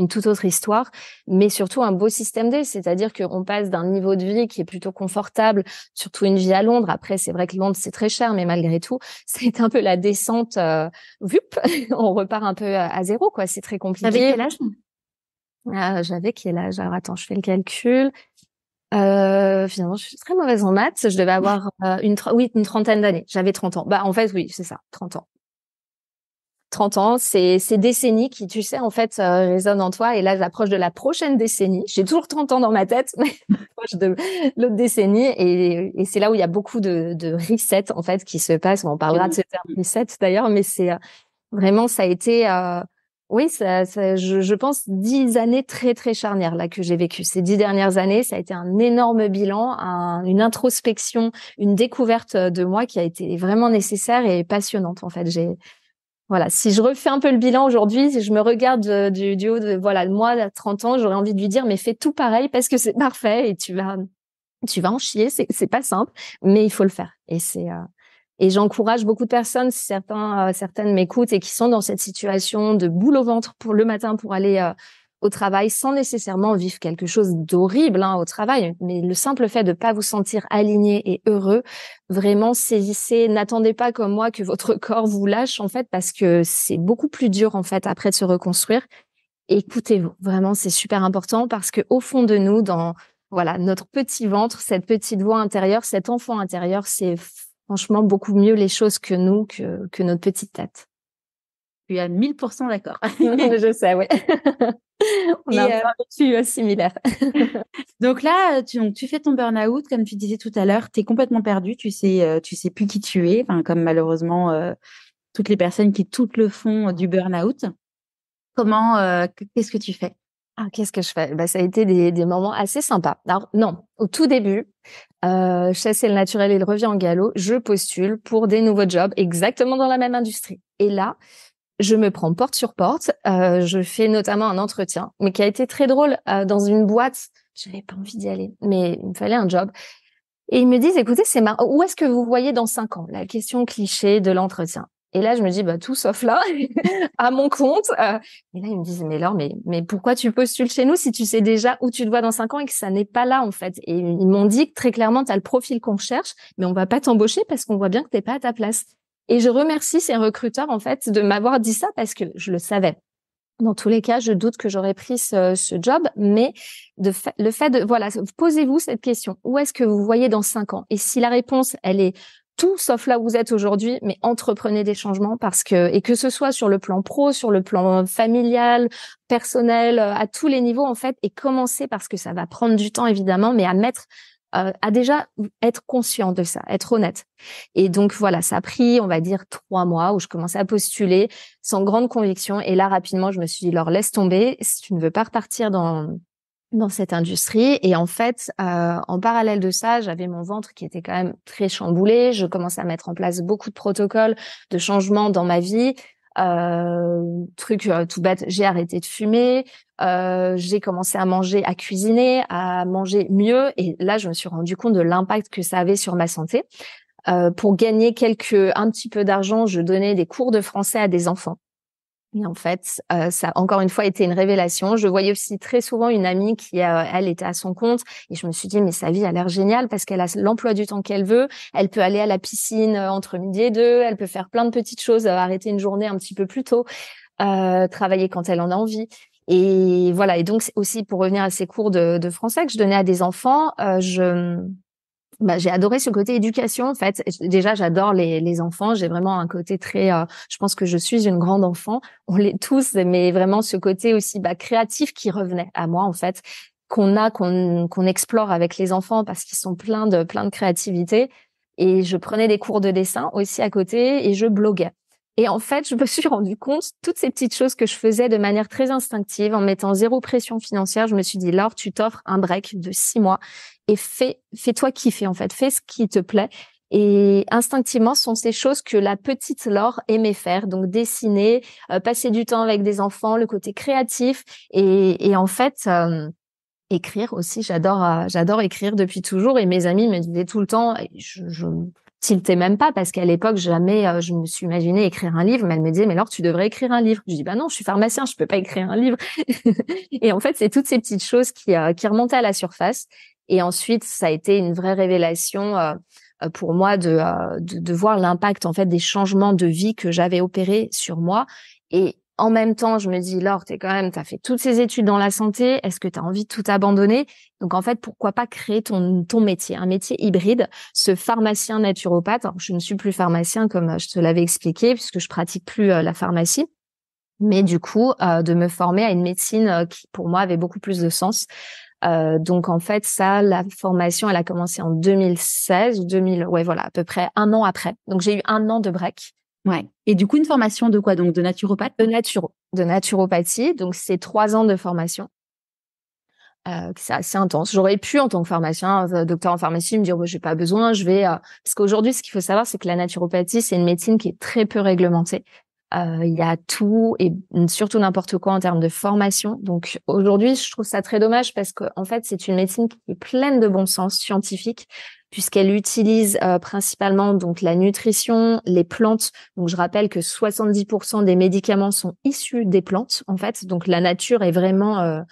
toute autre histoire. Mais surtout un beau système D, c'est-à-dire qu'on passe d'un niveau de vie qui est plutôt confortable, surtout une vie à Londres. Après, c'est vrai que Londres c'est très cher, mais malgré tout, c'est un peu la descente. Vup, on repart un peu à zéro quoi. C'est très Avec compliqué. quel âge? J'avais quel âge? Alors attends, je fais le calcul. Finalement, je suis très mauvaise en maths. Je devais avoir une trentaine d'années. J'avais 30 ans. Bah en fait, oui, c'est ça, 30 ans. 30 ans, c'est ces décennies qui, tu sais, en fait, résonnent en toi. Et là, j'approche de la prochaine décennie. J'ai toujours 30 ans dans ma tête, mais j'approche de l'autre décennie. Et c'est là où il y a beaucoup de reset, en fait, qui se passe. On parlera de ce terme reset d'ailleurs, mais c'est vraiment, ça a été, oui, je pense 10 années très, très charnières là que j'ai vécues. Ces 10 dernières années, ça a été un énorme bilan, une introspection, une découverte de moi qui a été vraiment nécessaire et passionnante. En fait, voilà, si je refais un peu le bilan aujourd'hui, si je me regarde du haut de, voilà, moi, à 30 ans, j'aurais envie de lui dire, mais fais tout pareil parce que c'est parfait et tu vas en chier. C'est pas simple, mais il faut le faire. Et j'encourage beaucoup de personnes, si certaines m'écoutent et qui sont dans cette situation de boule au ventre pour le matin pour aller au travail sans nécessairement vivre quelque chose d'horrible au travail. Mais le simple fait de pas vous sentir aligné et heureux, vraiment saisissez, n'attendez pas comme moi que votre corps vous lâche en fait parce que c'est beaucoup plus dur en fait après de se reconstruire. Écoutez-vous, vraiment c'est super important parce que au fond de nous, dans voilà notre petit ventre, cette petite voix intérieure, cet enfant intérieur, c'est franchement beaucoup mieux les choses que nous, que notre petite tête. Je suis à 1000% d'accord. Je sais, oui. On a un vécu similaire. Donc là, tu fais ton burn-out, comme tu disais tout à l'heure, tu es complètement perdu, tu sais plus qui tu es, enfin, comme malheureusement toutes les personnes qui toutes le font du burn-out. Qu'est-ce que tu fais? Ah, qu'est-ce que je fais? Bah, ça a été des moments assez sympas. Alors non, au tout début, chasser le naturel et le revient en galop, je postule pour des nouveaux jobs exactement dans la même industrie. Et là, je me prends porte sur porte. Je fais notamment un entretien, mais qui a été très drôle dans une boîte. J'avais pas envie d'y aller, mais il me fallait un job. Et ils me disent, écoutez, c'est marrant. Où est-ce que vous voyez dans 5 ans? La question cliché de l'entretien. Et là, je me dis, bah, tout sauf là, à mon compte. Et là, ils me disent, mais Laure, mais pourquoi tu postules chez nous si tu sais déjà où tu te vois dans 5 ans et que ça n'est pas là, en fait? Et ils m'ont dit que très clairement, tu as le profil qu'on cherche, mais on va pas t'embaucher parce qu'on voit bien que t'es pas à ta place. Et je remercie ces recruteurs, en fait, de m'avoir dit ça parce que je le savais. Dans tous les cas, je doute que j'aurais pris ce job, mais le fait de, voilà, posez-vous cette question. Où est-ce que vous voyez dans 5 ans? Et si la réponse, elle est tout sauf là où vous êtes aujourd'hui, mais entreprenez des changements et que ce soit sur le plan pro, sur le plan familial, personnel, à tous les niveaux, en fait, et commencez parce que ça va prendre du temps, évidemment, mais à déjà être conscient de ça, être honnête. Et donc voilà, ça a pris, on va dire, 3 mois où je commençais à postuler sans grande conviction. Et là, rapidement, je me suis dit, Laure, laisse tomber. Si tu ne veux pas repartir dans cette industrie. Et en fait, en parallèle de ça, j'avais mon ventre qui était quand même très chamboulé. Je commençais à mettre en place beaucoup de protocoles, de changements dans ma vie. Truc tout bête, j'ai arrêté de fumer. J'ai commencé à manger, à cuisiner, à manger mieux. Et là, je me suis rendu compte de l'impact que ça avait sur ma santé. Pour gagner un petit peu d'argent, je donnais des cours de français à des enfants. Et en fait, ça a encore une fois été une révélation. Je voyais aussi très souvent une amie qui, elle, était à son compte. Et je me suis dit, mais sa vie a l'air géniale parce qu'elle a l'emploi du temps qu'elle veut. Elle peut aller à la piscine entre midi et deux. Elle peut faire plein de petites choses, arrêter une journée un petit peu plus tôt, travailler quand elle en a envie. Et voilà. Et donc, c'est aussi pour revenir à ces cours de français que je donnais à des enfants, j'ai adoré ce côté éducation, en fait. Déjà, j'adore les enfants. J'ai vraiment un côté très, je pense que je suis une grande enfant. On l'est tous, mais vraiment ce côté aussi, créatif qui revenait à moi, en fait, qu'on explore avec les enfants parce qu'ils sont pleins de créativité. Et je prenais des cours de dessin aussi à côté et je bloguais. Et en fait, je me suis rendu compte, toutes ces petites choses que je faisais de manière très instinctive, en mettant zéro pression financière, je me suis dit, Laure, tu t'offres un break de 6 mois et fais-toi kiffer, en fait. Fais ce qui te plaît. Et instinctivement, ce sont ces choses que la petite Laure aimait faire. Donc, dessiner, passer du temps avec des enfants, le côté créatif. Et en fait, écrire aussi. J'adore écrire depuis toujours. Et mes amis me disaient tout le temps, et je tiltais même pas parce qu'à l'époque, jamais je me suis imaginé écrire un livre. Mais elle me disait, mais Laure, tu devrais écrire un livre. Je dis, bah non, je suis pharmacien, je peux pas écrire un livre. Et en fait, c'est toutes ces petites choses qui remontaient à la surface. Et ensuite, ça a été une vraie révélation pour moi de voir l'impact en fait des changements de vie que j'avais opérés sur moi. Et en même temps, je me dis, Laure, t'as fait toutes ces études dans la santé. Est-ce que tu as envie de tout abandonner? Donc, en fait, pourquoi pas créer ton métier, un métier hybride, ce pharmacien naturopathe. Alors, je ne suis plus pharmacien comme je te l'avais expliqué puisque je pratique plus la pharmacie. Mais du coup, de me former à une médecine qui, pour moi, avait beaucoup plus de sens. Donc, en fait, la formation, elle a commencé en 2016 ou 2000, ouais, voilà, à peu près un an après. Donc, j'ai eu un an de break. Ouais. Et du coup, une formation de quoi? Donc, de naturopathe? De naturopathie. Donc, c'est 3 ans de formation. C'est assez intense. J'aurais pu, en tant que pharmacien, docteur en pharmacie, me dire, j'ai pas besoin, parce qu'aujourd'hui, ce qu'il faut savoir, c'est que la naturopathie, c'est une médecine qui est très peu réglementée. Il y a tout et surtout n'importe quoi en termes de formation. Donc aujourd'hui, je trouve ça très dommage parce que en fait, c'est une médecine qui est pleine de bon sens scientifique puisqu'elle utilise principalement donc la nutrition, les plantes. Donc je rappelle que 70% des médicaments sont issus des plantes en fait. Donc la nature est vraiment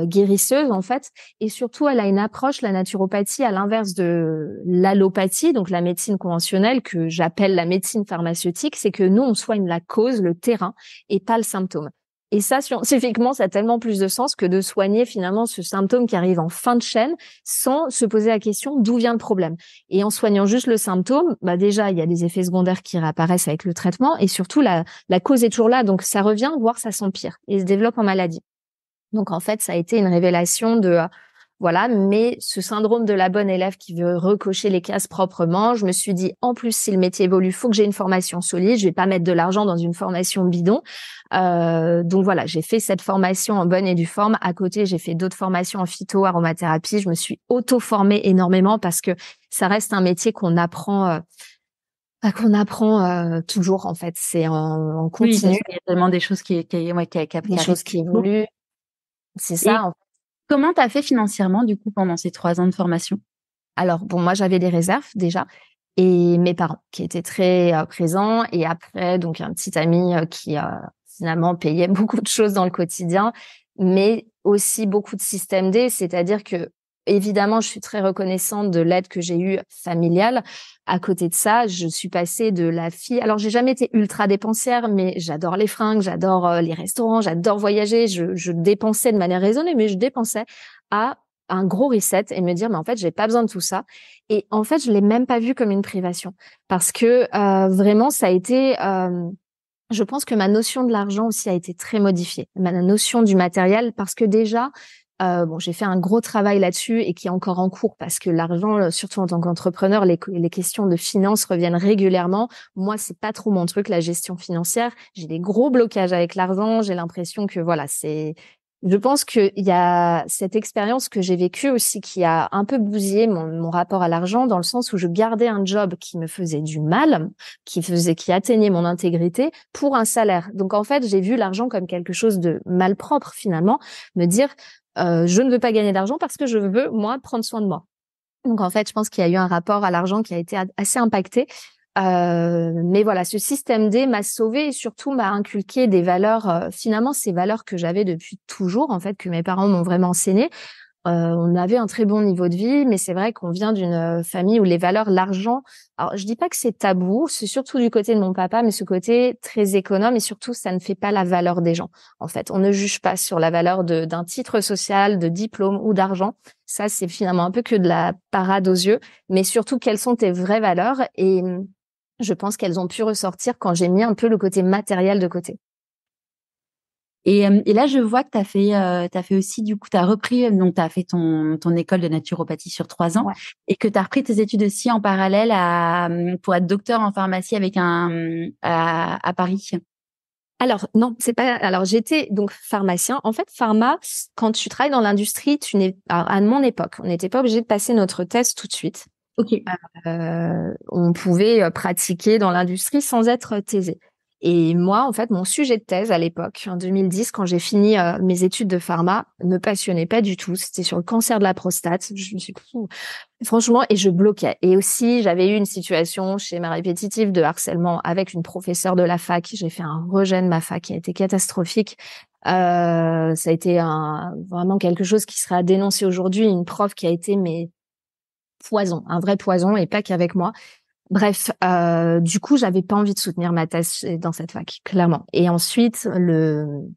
guérisseuse en fait, et surtout elle a une approche, la naturopathie, à l'inverse de l'allopathie, donc la médecine conventionnelle que j'appelle la médecine pharmaceutique, c'est que nous on soigne la cause, le terrain, et pas le symptôme. Et ça, scientifiquement, ça a tellement plus de sens que de soigner finalement ce symptôme qui arrive en fin de chaîne sans se poser la question d'où vient le problème. Et en soignant juste le symptôme, déjà il y a des effets secondaires qui réapparaissent avec le traitement, et surtout la cause est toujours là, donc ça revient, voire ça s'empire et se développe en maladie. Donc, en fait, ça a été une révélation voilà, mais ce syndrome de la bonne élève qui veut recocher les cases proprement, je me suis dit, en plus, si le métier évolue, faut que j'ai une formation solide, je vais pas mettre de l'argent dans une formation bidon. Donc voilà, j'ai fait cette formation en bonne et due forme. À côté, j'ai fait d'autres formations en phyto, aromathérapie. Je me suis auto-formée énormément parce que ça reste un métier qu'on apprend toujours, en fait. C'est en continu. Oui, il y a tellement des choses qui évoluent. C'est ça. Et comment tu as fait financièrement, du coup, pendant ces 3 ans de formation? Alors, bon, moi, j'avais des réserves déjà et mes parents qui étaient très présents. Et après, donc, un petit ami qui finalement payait beaucoup de choses dans le quotidien, mais aussi beaucoup de système D. C'est-à-dire que évidemment, je suis très reconnaissante de l'aide que j'ai eue familiale. À côté de ça, je suis passée de la fille. Alors, j'ai jamais été ultra dépensière, mais j'adore les fringues, j'adore les restaurants, j'adore voyager. Je dépensais de manière raisonnée, mais je dépensais à un gros reset et me dire, mais en fait, j'ai pas besoin de tout ça. Et en fait, je l'ai même pas vu comme une privation parce que vraiment, ça a été. Je pense que ma notion de l'argent aussi a été très modifiée, ma notion du matériel, parce que déjà, bon, j'ai fait un gros travail là-dessus et qui est encore en cours parce que l'argent, surtout en tant qu'entrepreneur, les questions de finances reviennent régulièrement. Moi, c'est pas trop mon truc, la gestion financière. J'ai des gros blocages avec l'argent. J'ai l'impression que voilà, je pense qu'il y a cette expérience que j'ai vécue aussi qui a un peu bousillé mon rapport à l'argent dans le sens où je gardais un job qui me faisait du mal, qui atteignait mon intégrité pour un salaire. Donc, en fait, j'ai vu l'argent comme quelque chose de malpropre finalement, me dire, je ne veux pas gagner d'argent parce que je veux, moi, prendre soin de moi. Donc, en fait, je pense qu'il y a eu un rapport à l'argent qui a été assez impacté. Mais voilà, ce système D m'a sauvée et surtout m'a inculqué des valeurs, finalement, ces valeurs que j'avais depuis toujours, en fait, que mes parents m'ont vraiment enseignées. On avait un très bon niveau de vie, mais c'est vrai qu'on vient d'une famille où les valeurs, l'argent, alors je dis pas que c'est tabou, c'est surtout du côté de mon papa, mais ce côté très économe et surtout, ça ne fait pas la valeur des gens. En fait, on ne juge pas sur la valeur d'un titre social, de diplôme ou d'argent. Ça, c'est finalement un peu que de la parade aux yeux, mais surtout, quelles sont tes vraies valeurs? Et je pense qu'elles ont pu ressortir quand j'ai mis un peu le côté matériel de côté. Et là, je vois que t'as fait aussi, du coup, t'as repris, donc t'as fait ton école de naturopathie sur 3 ans Ouais. et que t'as repris tes études aussi en parallèle pour être docteur en pharmacie à Paris. Alors non, c'est pas. Alors j'étais donc pharmacien. En fait, pharma, quand tu travailles dans l'industrie, tu n'es à mon époque, on n'était pas obligé de passer notre thèse tout de suite. Ok. On pouvait pratiquer dans l'industrie sans être thésé. Et moi, en fait, mon sujet de thèse à l'époque, en 2010, quand j'ai fini mes études de pharma, me passionnait pas du tout. C'était sur le cancer de la prostate. Je me suis franchement, et je bloquais. Et aussi, j'avais eu une situation schéma répétitif de harcèlement avec une professeure de la fac. J'ai fait un rejet de ma fac qui a été catastrophique. Ça a été vraiment quelque chose qui serait à dénoncer aujourd'hui. Une prof qui a été poison, un vrai poison et pas qu'avec moi. Bref, du coup, j'avais pas envie de soutenir ma thèse dans cette fac, clairement. Et ensuite, le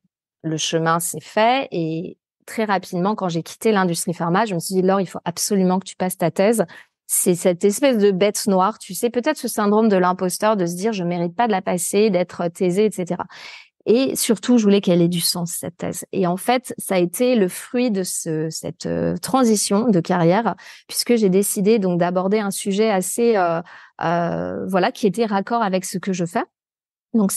chemin s'est fait et très rapidement, quand j'ai quitté l'industrie pharma, je me suis dit, Laure, il faut absolument que tu passes ta thèse. C'est cette espèce de bête noire, tu sais, peut-être ce syndrome de l'imposteur de se dire, je mérite pas de la passer, d'être thésée, etc. Et surtout, je voulais qu'elle ait du sens, cette thèse. Et en fait, ça a été le fruit de cette transition de carrière, puisque j'ai décidé donc d'aborder un sujet assez, voilà, qui était raccord avec ce que je fais. Donc,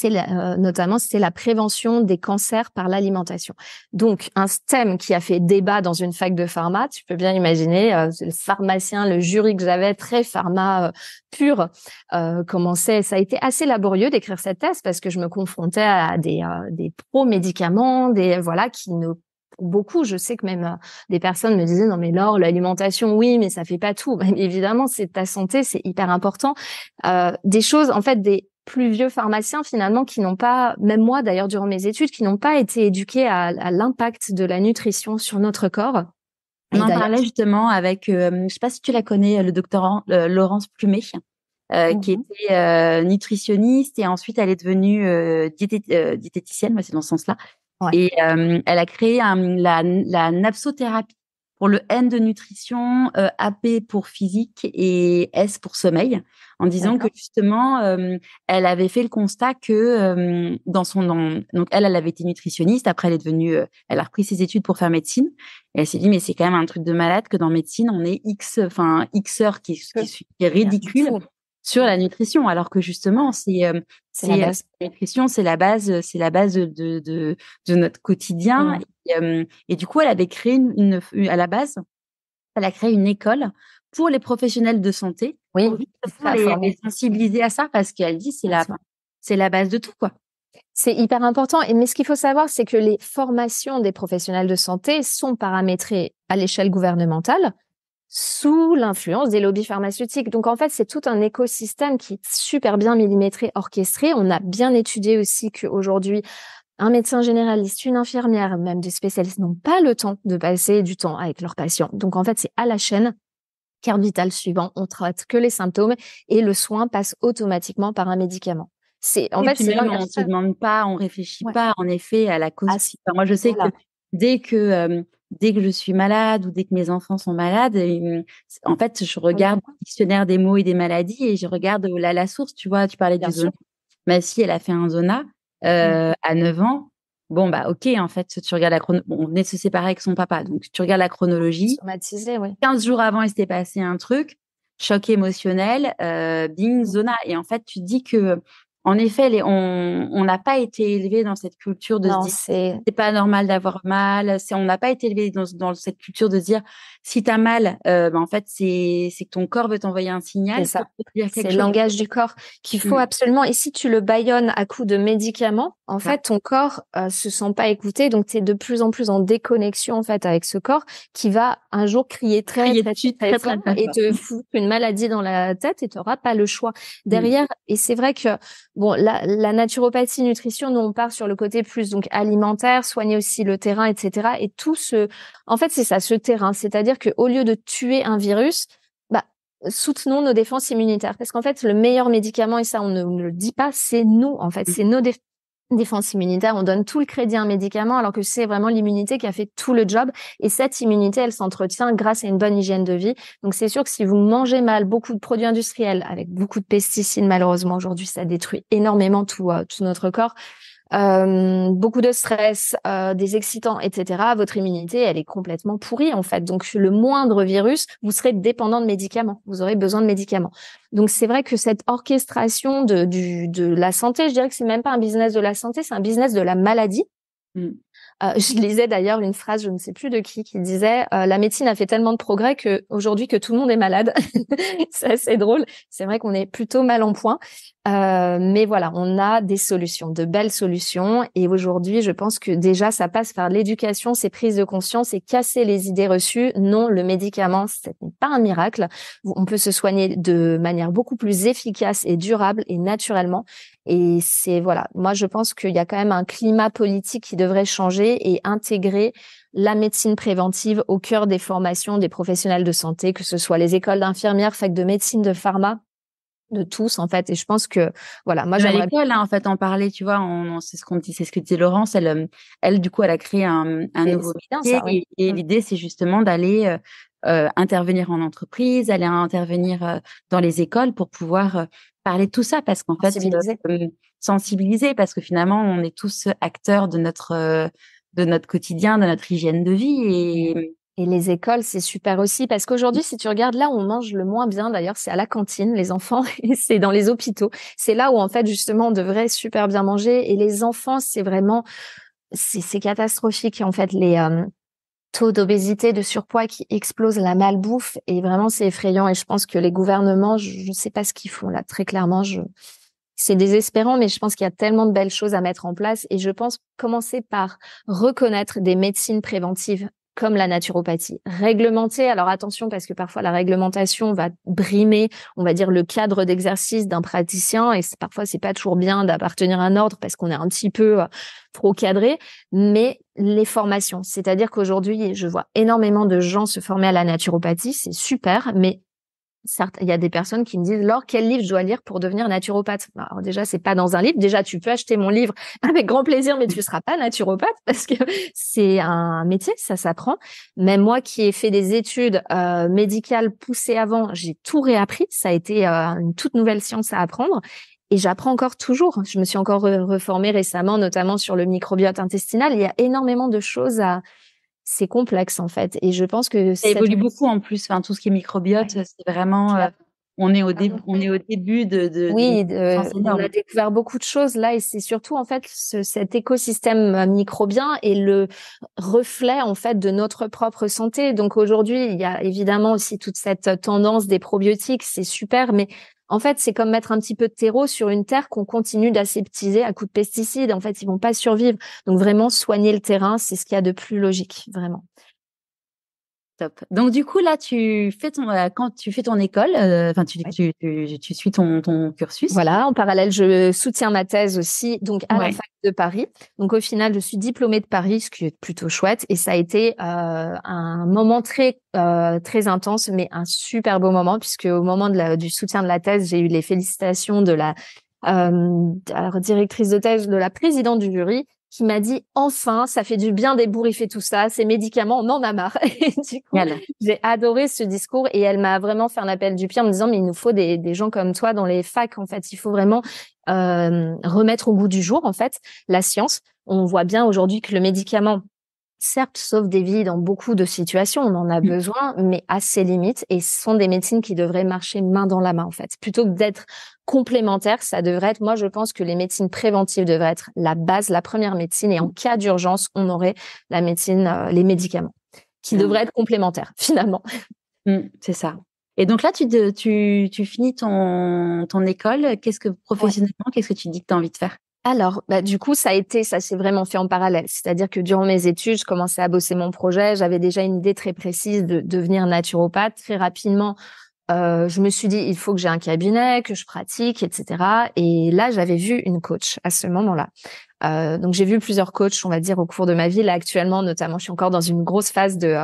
notamment, c'était la prévention des cancers par l'alimentation. Donc, un thème qui a fait débat dans une fac de pharma, tu peux bien imaginer, le pharmacien, le jury que j'avais, très pharma pur, ça a été assez laborieux d'écrire cette thèse parce que je me confrontais à des pro-médicaments, voilà, qui ne pour beaucoup, je sais que même des personnes me disaient non mais Laure, l'alimentation oui mais ça fait pas tout. Mais évidemment c'est ta santé, c'est hyper important. Des choses en fait des plus vieux pharmaciens finalement qui n'ont pas, même moi d'ailleurs durant mes études, qui n'ont pas été éduqués à l'impact de la nutrition sur notre corps. On en parlait justement avec, je sais pas si tu la connais, le docteur Laurence Plumet, qui était nutritionniste et ensuite elle est devenue diététicienne, moi c'est dans ce sens-là. Ouais. Et elle a créé la napsothérapie pour le N de nutrition, AP pour physique et S pour sommeil, en disant que justement, elle avait fait le constat que donc elle avait été nutritionniste. Après, elle a repris ses études pour faire médecine. Et elle s'est dit, mais c'est quand même un truc de malade que dans médecine, on est X heures qui est ridicule sur la nutrition, alors que justement, la base. la nutrition, c'est la base de notre quotidien. Et du coup, elle avait créé à la base, elle a créé une école pour les professionnels de santé, pour les sensibiliser à ça, parce qu'elle dit c'est la base de tout, quoi. C'est hyper important. Mais ce qu'il faut savoir, c'est que les formations des professionnels de santé sont paramétrées à l'échelle gouvernementale sous l'influence des lobbies pharmaceutiques. Donc, en fait, c'est tout un écosystème qui est super bien millimétré, orchestré. On a bien étudié aussi qu'aujourd'hui, un médecin généraliste, une infirmière, même des spécialistes n'ont pas le temps de passer du temps avec leurs patients. Donc, en fait, c'est à la chaîne. Carte vitale suivant, on traite que les symptômes et le soin passe automatiquement par un médicament. Et puis C'est même, on se l'engagement. demande pas, on réfléchit Ouais. pas, en effet, à la cause. Ah, Enfin, moi, je sais que voilà. dès que je suis malade ou dès que mes enfants sont malades, en fait, je Oui, regarde le dictionnaire des mots et des maladies et je regarde la source. Tu vois, tu parlais bien du zona. sûr. Ma fille, elle a fait un zona Mm. à 9 ans. Bon, bah, ok, en fait, tu regardes la chronologie. Bon, on venait de se séparer avec son papa. Donc, tu regardes la chronologie. Traumatisé, oui. 15 jours avant, il s'était passé un truc, choc émotionnel, bing, Mm. zona. Et en fait, tu te dis que, en effet, on n'a pas été élevé dans cette culture de se Non, dire, c'est pas normal d'avoir mal. On n'a pas été élevé dans cette culture de se dire, si tu as mal, en fait, c'est que ton corps veut t'envoyer un c'est signal pour ça. te dire C'est quelque le chose. langage du corps qu'il faut Mm. absolument. Et si tu le bâillonnes à coups de médicaments, en Ça. fait, ton corps se sent pas écouté. Donc, tu es de plus en plus en déconnexion, en fait, avec ce corps qui va un jour crier très, Crier très, dessus très très, très, fort très et fort. te foutre une maladie dans la tête et tu n'auras pas le choix. Mm. Derrière, et c'est vrai que, bon, la naturopathie, nutrition, nous, on part sur le côté plus donc alimentaire, soigner aussi le terrain, etc. Et en fait, c'est ça, ce terrain. C'est-à-dire qu'au lieu de tuer un virus, bah, soutenons nos défenses immunitaires. Parce qu'en fait, le meilleur médicament, et ça, on ne le dit pas, c'est nous, en fait. Mm. C'est nos défenses immunitaires. On donne tout le crédit à un médicament, alors que c'est vraiment l'immunité qui a fait tout le job. Et cette immunité, elle s'entretient grâce à une bonne hygiène de vie. Donc, c'est sûr que si vous mangez mal beaucoup de produits industriels, avec beaucoup de pesticides, malheureusement, aujourd'hui, ça détruit énormément tout notre corps. Beaucoup de stress, des excitants, etc. Votre immunité, elle est complètement pourrie en fait. Donc le moindre virus, vous serez dépendant de médicaments. Vous aurez besoin de médicaments. Donc c'est vrai que cette orchestration de la santé, je dirais que c'est même pas un business de la santé, c'est un business de la maladie. Mm. Je lisais d'ailleurs une phrase, je ne sais plus de qui disait la médecine a fait tellement de progrès que aujourd'hui que tout le monde est malade. C'est assez drôle. C'est vrai qu'on est plutôt mal en point, mais voilà, on a des solutions, de belles solutions. Et aujourd'hui, je pense que déjà, ça passe par l'éducation, ces prises de conscience et casser les idées reçues. Non, le médicament, ce n'est pas un miracle. On peut se soigner de manière beaucoup plus efficace et durable et naturellement. Et c'est voilà, moi je pense qu'il y a quand même un climat politique qui devrait changer et intégrer la médecine préventive au cœur des formations des professionnels de santé, que ce soit les écoles d'infirmières, fac de médecine, de pharma, de tous en fait. Et je pense que voilà, moi Même à j'aimerais l'école, hein, en fait, en parler, tu vois, c'est ce qu'on dit, c'est ce que disait Laurence. Elle, du coup, elle a créé un nouveau c'est bien métier ça, oui. et l'idée, c'est justement d'aller intervenir en entreprise, aller intervenir dans les écoles pour pouvoir parler de tout ça, parce qu'en fait, Sensibiliser. sensibiliser, parce que finalement, on est tous acteurs de notre quotidien, de notre hygiène de vie Et les écoles, c'est super aussi parce qu'aujourd'hui, si tu regardes là où on mange le moins bien, d'ailleurs, c'est à la cantine, les enfants, et c'est dans les hôpitaux. C'est là où, en fait, justement, on devrait super bien manger. Et les enfants, c'est catastrophique. En fait, les taux d'obésité, de surpoids qui explosent, la malbouffe. Et vraiment, c'est effrayant. Et je pense que les gouvernements, je ne sais pas ce qu'ils font là. Très clairement, c'est désespérant, mais je pense qu'il y a tellement de belles choses à mettre en place. Et je pense commencer par reconnaître des médecines préventives comme la naturopathie. Réglementer, alors attention parce que parfois la réglementation va brimer, on va dire, le cadre d'exercice d'un praticien et parfois c'est pas toujours bien d'appartenir à un ordre parce qu'on est un petit peu trop cadré, mais les formations, c'est-à-dire qu'aujourd'hui, je vois énormément de gens se former à la naturopathie, c'est super, mais certes, il y a des personnes qui me disent, Laure, quel livre je dois lire pour devenir naturopathe? Alors déjà, c'est pas dans un livre. Déjà, tu peux acheter mon livre avec grand plaisir, mais tu seras pas naturopathe parce que c'est un métier, ça s'apprend. Même moi qui ai fait des études médicales poussées avant, j'ai tout réappris. Ça a été une toute nouvelle science à apprendre. Et j'apprends encore toujours. Je me suis encore reformée récemment, notamment sur le microbiote intestinal. Il y a énormément de choses c'est complexe en fait. Et je pense que ça évolue beaucoup en plus. Enfin, tout ce qui est microbiote, Ouais. c'est vraiment, on est au début d'une Oui, connaissance on a énorme. découvert beaucoup de choses là et c'est surtout en fait cet écosystème microbien et le reflet en fait de notre propre santé. Donc aujourd'hui, il y a évidemment aussi toute cette tendance des probiotiques, c'est super, mais en fait, c'est comme mettre un petit peu de terreau sur une terre qu'on continue d'aseptiser à coups de pesticides. En fait, ils vont pas survivre. Donc vraiment soigner le terrain, c'est ce qu'il y a de plus logique, vraiment. Top. Donc du coup là, tu fais quand tu fais ton école, enfin tu suis ton cursus. Voilà, en parallèle, je soutiens ma thèse aussi, donc à la Ouais. fac de Paris. Donc au final, je suis diplômée de Paris, ce qui est plutôt chouette. Et ça a été un moment très intense, mais un super beau moment, puisque au moment du soutien de la thèse, j'ai eu les félicitations de la directrice de thèse, de la présidente du jury, qui m'a dit enfin, ça fait du bien d'ébouriffer tout ça, ces médicaments, on en a marre. Et du coup, Génial. j'ai adoré ce discours et elle m'a vraiment fait un appel du pied en me disant mais il nous faut des gens comme toi dans les facs en fait, il faut vraiment remettre au goût du jour en fait la science. On voit bien aujourd'hui que le médicament certes sauve des vies dans beaucoup de situations, on en a Mm. besoin, mais à ses limites. Et ce sont des médecines qui devraient marcher main dans la main, en fait. Plutôt que d'être complémentaires, ça devrait être, moi, je pense que les médecines préventives devraient être la base, la première médecine. Et en cas d'urgence, on aurait la médecine, les médicaments, qui devraient être complémentaires, finalement. C'est ça. Et donc là, tu finis ton école. Professionnellement, qu'est-ce que tu dis que tu as envie de faire? Alors, du coup, ça s'est vraiment fait en parallèle. C'est-à-dire que durant mes études, je commençais à bosser mon projet. J'avais déjà une idée très précise de devenir naturopathe. Très rapidement, je me suis dit, il faut que j'ai un cabinet, que je pratique, etc. Et là, j'avais vu une coach à ce moment-là. Donc, j'ai vu plusieurs coachs, on va dire, au cours de ma vie. Là, actuellement, notamment, je suis encore dans une grosse phase de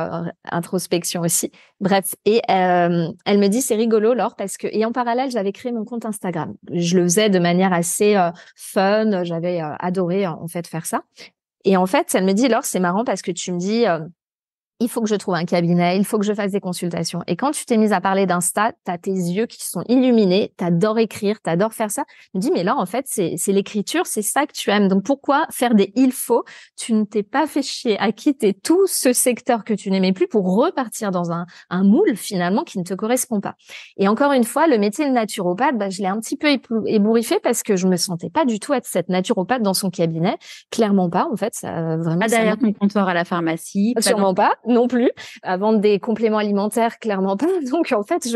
introspection aussi. Bref, et elle me dit, c'est rigolo, Laure, parce que et en parallèle, j'avais créé mon compte Instagram. Je le faisais de manière assez fun. J'avais adoré en fait faire ça. Et en fait, elle me dit, Laure, c'est marrant parce que tu me dis il faut que je trouve un cabinet, il faut que je fasse des consultations. Et quand tu t'es mise à parler d'Insta, t'as tes yeux qui sont illuminés, t'adores écrire, t'adores faire ça. Je me dis, mais là, en fait, c'est l'écriture, c'est ça que tu aimes. Donc, pourquoi faire des il faut? Tu ne t'es pas fait chier à quitter tout ce secteur que tu n'aimais plus pour repartir dans un moule, finalement, qui ne te correspond pas. Et encore une fois, le métier de naturopathe, je l'ai un petit peu ébouriffé parce que je me sentais pas du tout être cette naturopathe dans son cabinet. Clairement pas, en fait. Ça, vraiment, Pas derrière ton comptoir à la pharmacie. Sûrement pas, non plus. À vendre des compléments alimentaires, clairement pas. Donc, en fait,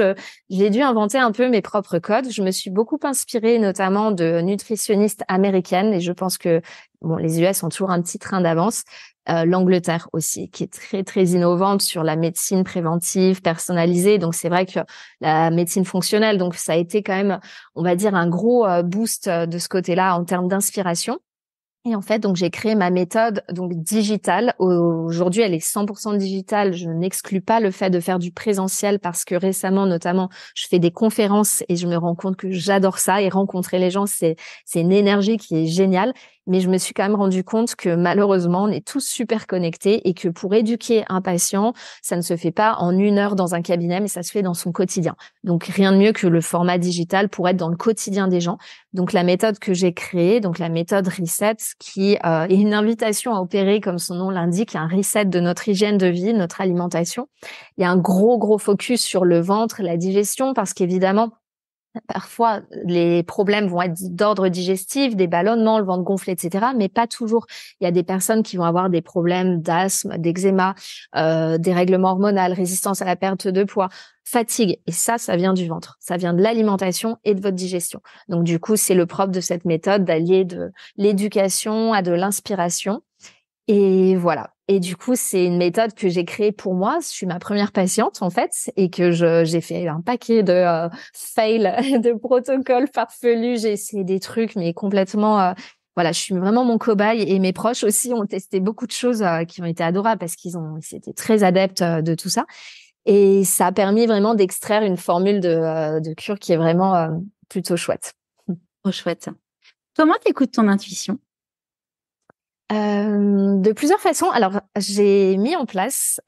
j'ai dû inventer un peu mes propres codes. Je me suis beaucoup inspirée, notamment de nutritionnistes américaines. Et je pense que, bon, les US ont toujours un petit train d'avance. L'Angleterre aussi, qui est très, très innovante sur la médecine préventive, personnalisée. Donc, c'est vrai que la médecine fonctionnelle, donc, ça a été quand même, on va dire, un gros boost de ce côté-là en termes d'inspiration. Et en fait, donc j'ai créé ma méthode donc digitale. Aujourd'hui, elle est 100% digitale. Je n'exclus pas le fait de faire du présentiel parce que récemment, notamment, je fais des conférences et je me rends compte que j'adore ça et rencontrer les gens, c'est une énergie qui est géniale. Mais je me suis quand même rendu compte que malheureusement, on est tous super connectés et que pour éduquer un patient, ça ne se fait pas en 1 heure dans un cabinet, mais ça se fait dans son quotidien. Donc rien de mieux que le format digital pour être dans le quotidien des gens. Donc la méthode que j'ai créée, donc la méthode Reset, qui est une invitation à opérer, comme son nom l'indique, un reset de notre hygiène de vie, notre alimentation. Il y a un gros focus sur le ventre, la digestion, parce qu'évidemment, parfois, les problèmes vont être d'ordre digestif, des ballonnements, le ventre gonflé, etc., mais pas toujours. Il y a des personnes qui vont avoir des problèmes d'asthme, d'eczéma, dérèglement hormonal, résistance à la perte de poids, fatigue. Et ça vient du ventre. Ça vient de l'alimentation et de votre digestion. Donc, du coup, c'est le propre de cette méthode d'allier de l'éducation à de l'inspiration. Et voilà. Et du coup, c'est une méthode que j'ai créée pour moi. Je suis ma première patiente, en fait, et que j'ai fait un paquet de fails, de protocoles farfelus. J'ai essayé des trucs, mais complètement, voilà, je suis vraiment mon cobaye et mes proches aussi ont testé beaucoup de choses qui ont été adorables parce qu'ils étaient très adeptes de tout ça. Et ça a permis vraiment d'extraire une formule de cure qui est vraiment plutôt chouette. Trop chouette. Comment t'écoutes ton intuition? De plusieurs façons. Alors, j'ai mis en place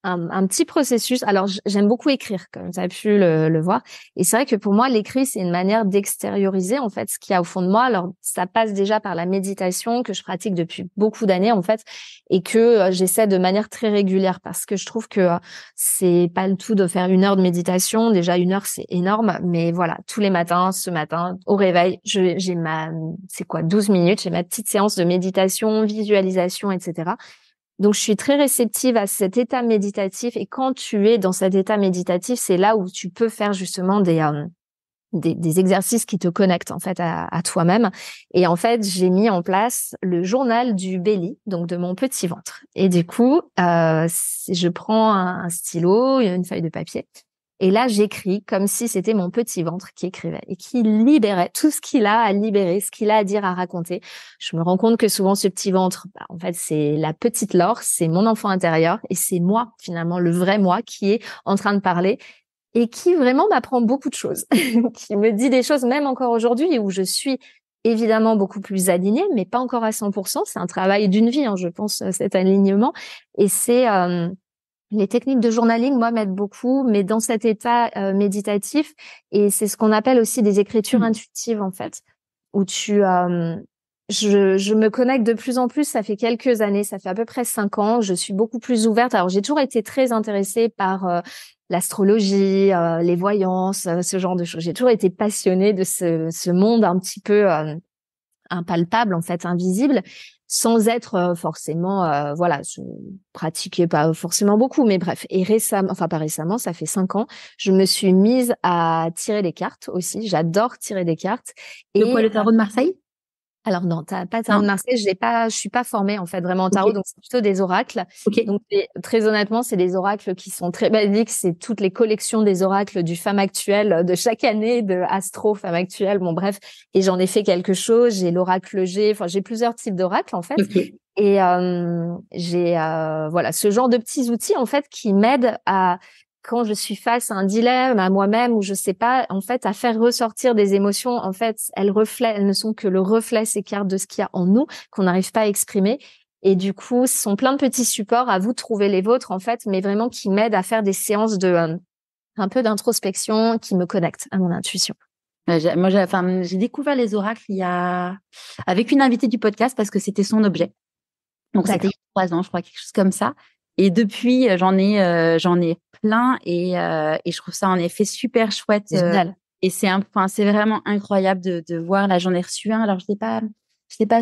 un petit processus. Alors, j'aime beaucoup écrire, comme tu as pu le voir. Et c'est vrai que pour moi, l'écrit, c'est une manière d'extérioriser, en fait, ce qu'il y a au fond de moi. Alors, ça passe déjà par la méditation que je pratique depuis beaucoup d'années, en fait, et que j'essaie de manière très régulière parce que je trouve que c'est pas le tout de faire 1 heure de méditation. Déjà, 1 heure, c'est énorme. Mais voilà, tous les matins, ce matin, au réveil, j'ai c'est quoi, 12 minutes, j'ai ma petite séance de méditation, visualisation, etc. Donc, je suis très réceptive à cet état méditatif. Et quand tu es dans cet état méditatif, c'est là où tu peux faire justement des exercices qui te connectent en fait à toi-même. Et en fait, j'ai mis en place le journal du belly, donc de mon petit ventre. Et du coup, je prends un stylo, une feuille de papier, et là, j'écris comme si c'était mon petit ventre qui écrivait et qui libérait tout ce qu'il a à libérer, ce qu'il a à dire, à raconter. Je me rends compte que souvent, ce petit ventre, en fait, c'est la petite Laure, c'est mon enfant intérieur et c'est moi, finalement, le vrai moi qui est en train de parler et qui vraiment m'apprend beaucoup de choses, qui me dit des choses même encore aujourd'hui où je suis évidemment beaucoup plus alignée, mais pas encore à 100%. C'est un travail d'une vie, hein, je pense, cet alignement. Et c'est les techniques de journaling, moi, m'aident beaucoup, mais dans cet état méditatif. Et c'est ce qu'on appelle aussi des écritures intuitives, en fait, où je me connecte de plus en plus. Ça fait quelques années, ça fait à peu près 5 ans. Je suis beaucoup plus ouverte. Alors, j'ai toujours été très intéressée par l'astrologie, les voyances, ce genre de choses. J'ai toujours été passionnée de ce monde un petit peu impalpable, en fait, invisible, sans être forcément, voilà, je pratiquais pas forcément beaucoup, mais bref. Et récemment, enfin pas récemment, ça fait 5 ans, je me suis mise à tirer des cartes aussi. J'adore tirer des cartes. De quoi, le tarot de Marseille? Alors non, t'as pas tarot de Marseille, je suis pas formée en fait vraiment en tarot, donc c'est plutôt des oracles. Donc très honnêtement, c'est des oracles qui sont très basiques, c'est toutes les collections des oracles du Femme Actuelle de chaque année, de Astro Femme Actuelle, bon bref, et j'en ai fait quelque chose, j'ai l'oracle G, enfin j'ai plusieurs types d'oracles en fait. Et j'ai voilà, ce genre de petits outils en fait qui m'aident à, quand je suis face à un dilemme, à moi-même, ou je sais pas, en fait, à faire ressortir des émotions. En fait, elles ne sont que le reflet, ces cartes, de ce qu'il y a en nous, qu'on n'arrive pas à exprimer. Et du coup, ce sont plein de petits supports, à vous de trouver les vôtres, en fait, mais vraiment qui m'aident à faire des séances de un peu d'introspection, qui me connectent à mon intuition. Moi, j'ai découvert les oracles avec une invitée du podcast parce que c'était son objet. Donc, c'était il y a 3 ans, je crois, quelque chose comme ça. Et depuis, j'en ai plein et je trouve ça en effet super chouette. Génial. Et c'est vraiment incroyable de voir. Là, j'en ai reçu un. Alors, je l'ai pas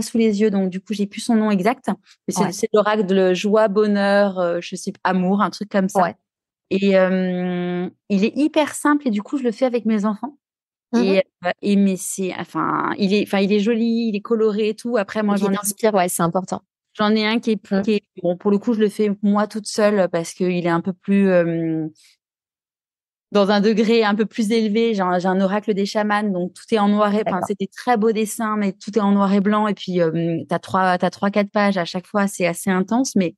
sous les yeux, donc du coup, j'ai plus son nom exact. Mais c'est l'oracle de joie, bonheur, je sais pas, amour, un truc comme ça. Ouais. Et il est hyper simple et du coup, je le fais avec mes enfants. Mais il est joli, il est coloré et tout. Après, moi, Il t'inspire, ouais, c'est important. J'en ai un qui est bon, pour le coup, je le fais moi toute seule parce qu'il est un peu plus dans un degré un peu plus élevé. J'ai un oracle des chamans, donc tout est en noir et c'est des très beaux dessins, mais tout est en noir et blanc. Et puis t'as 3-4 pages à chaque fois, c'est assez intense, mais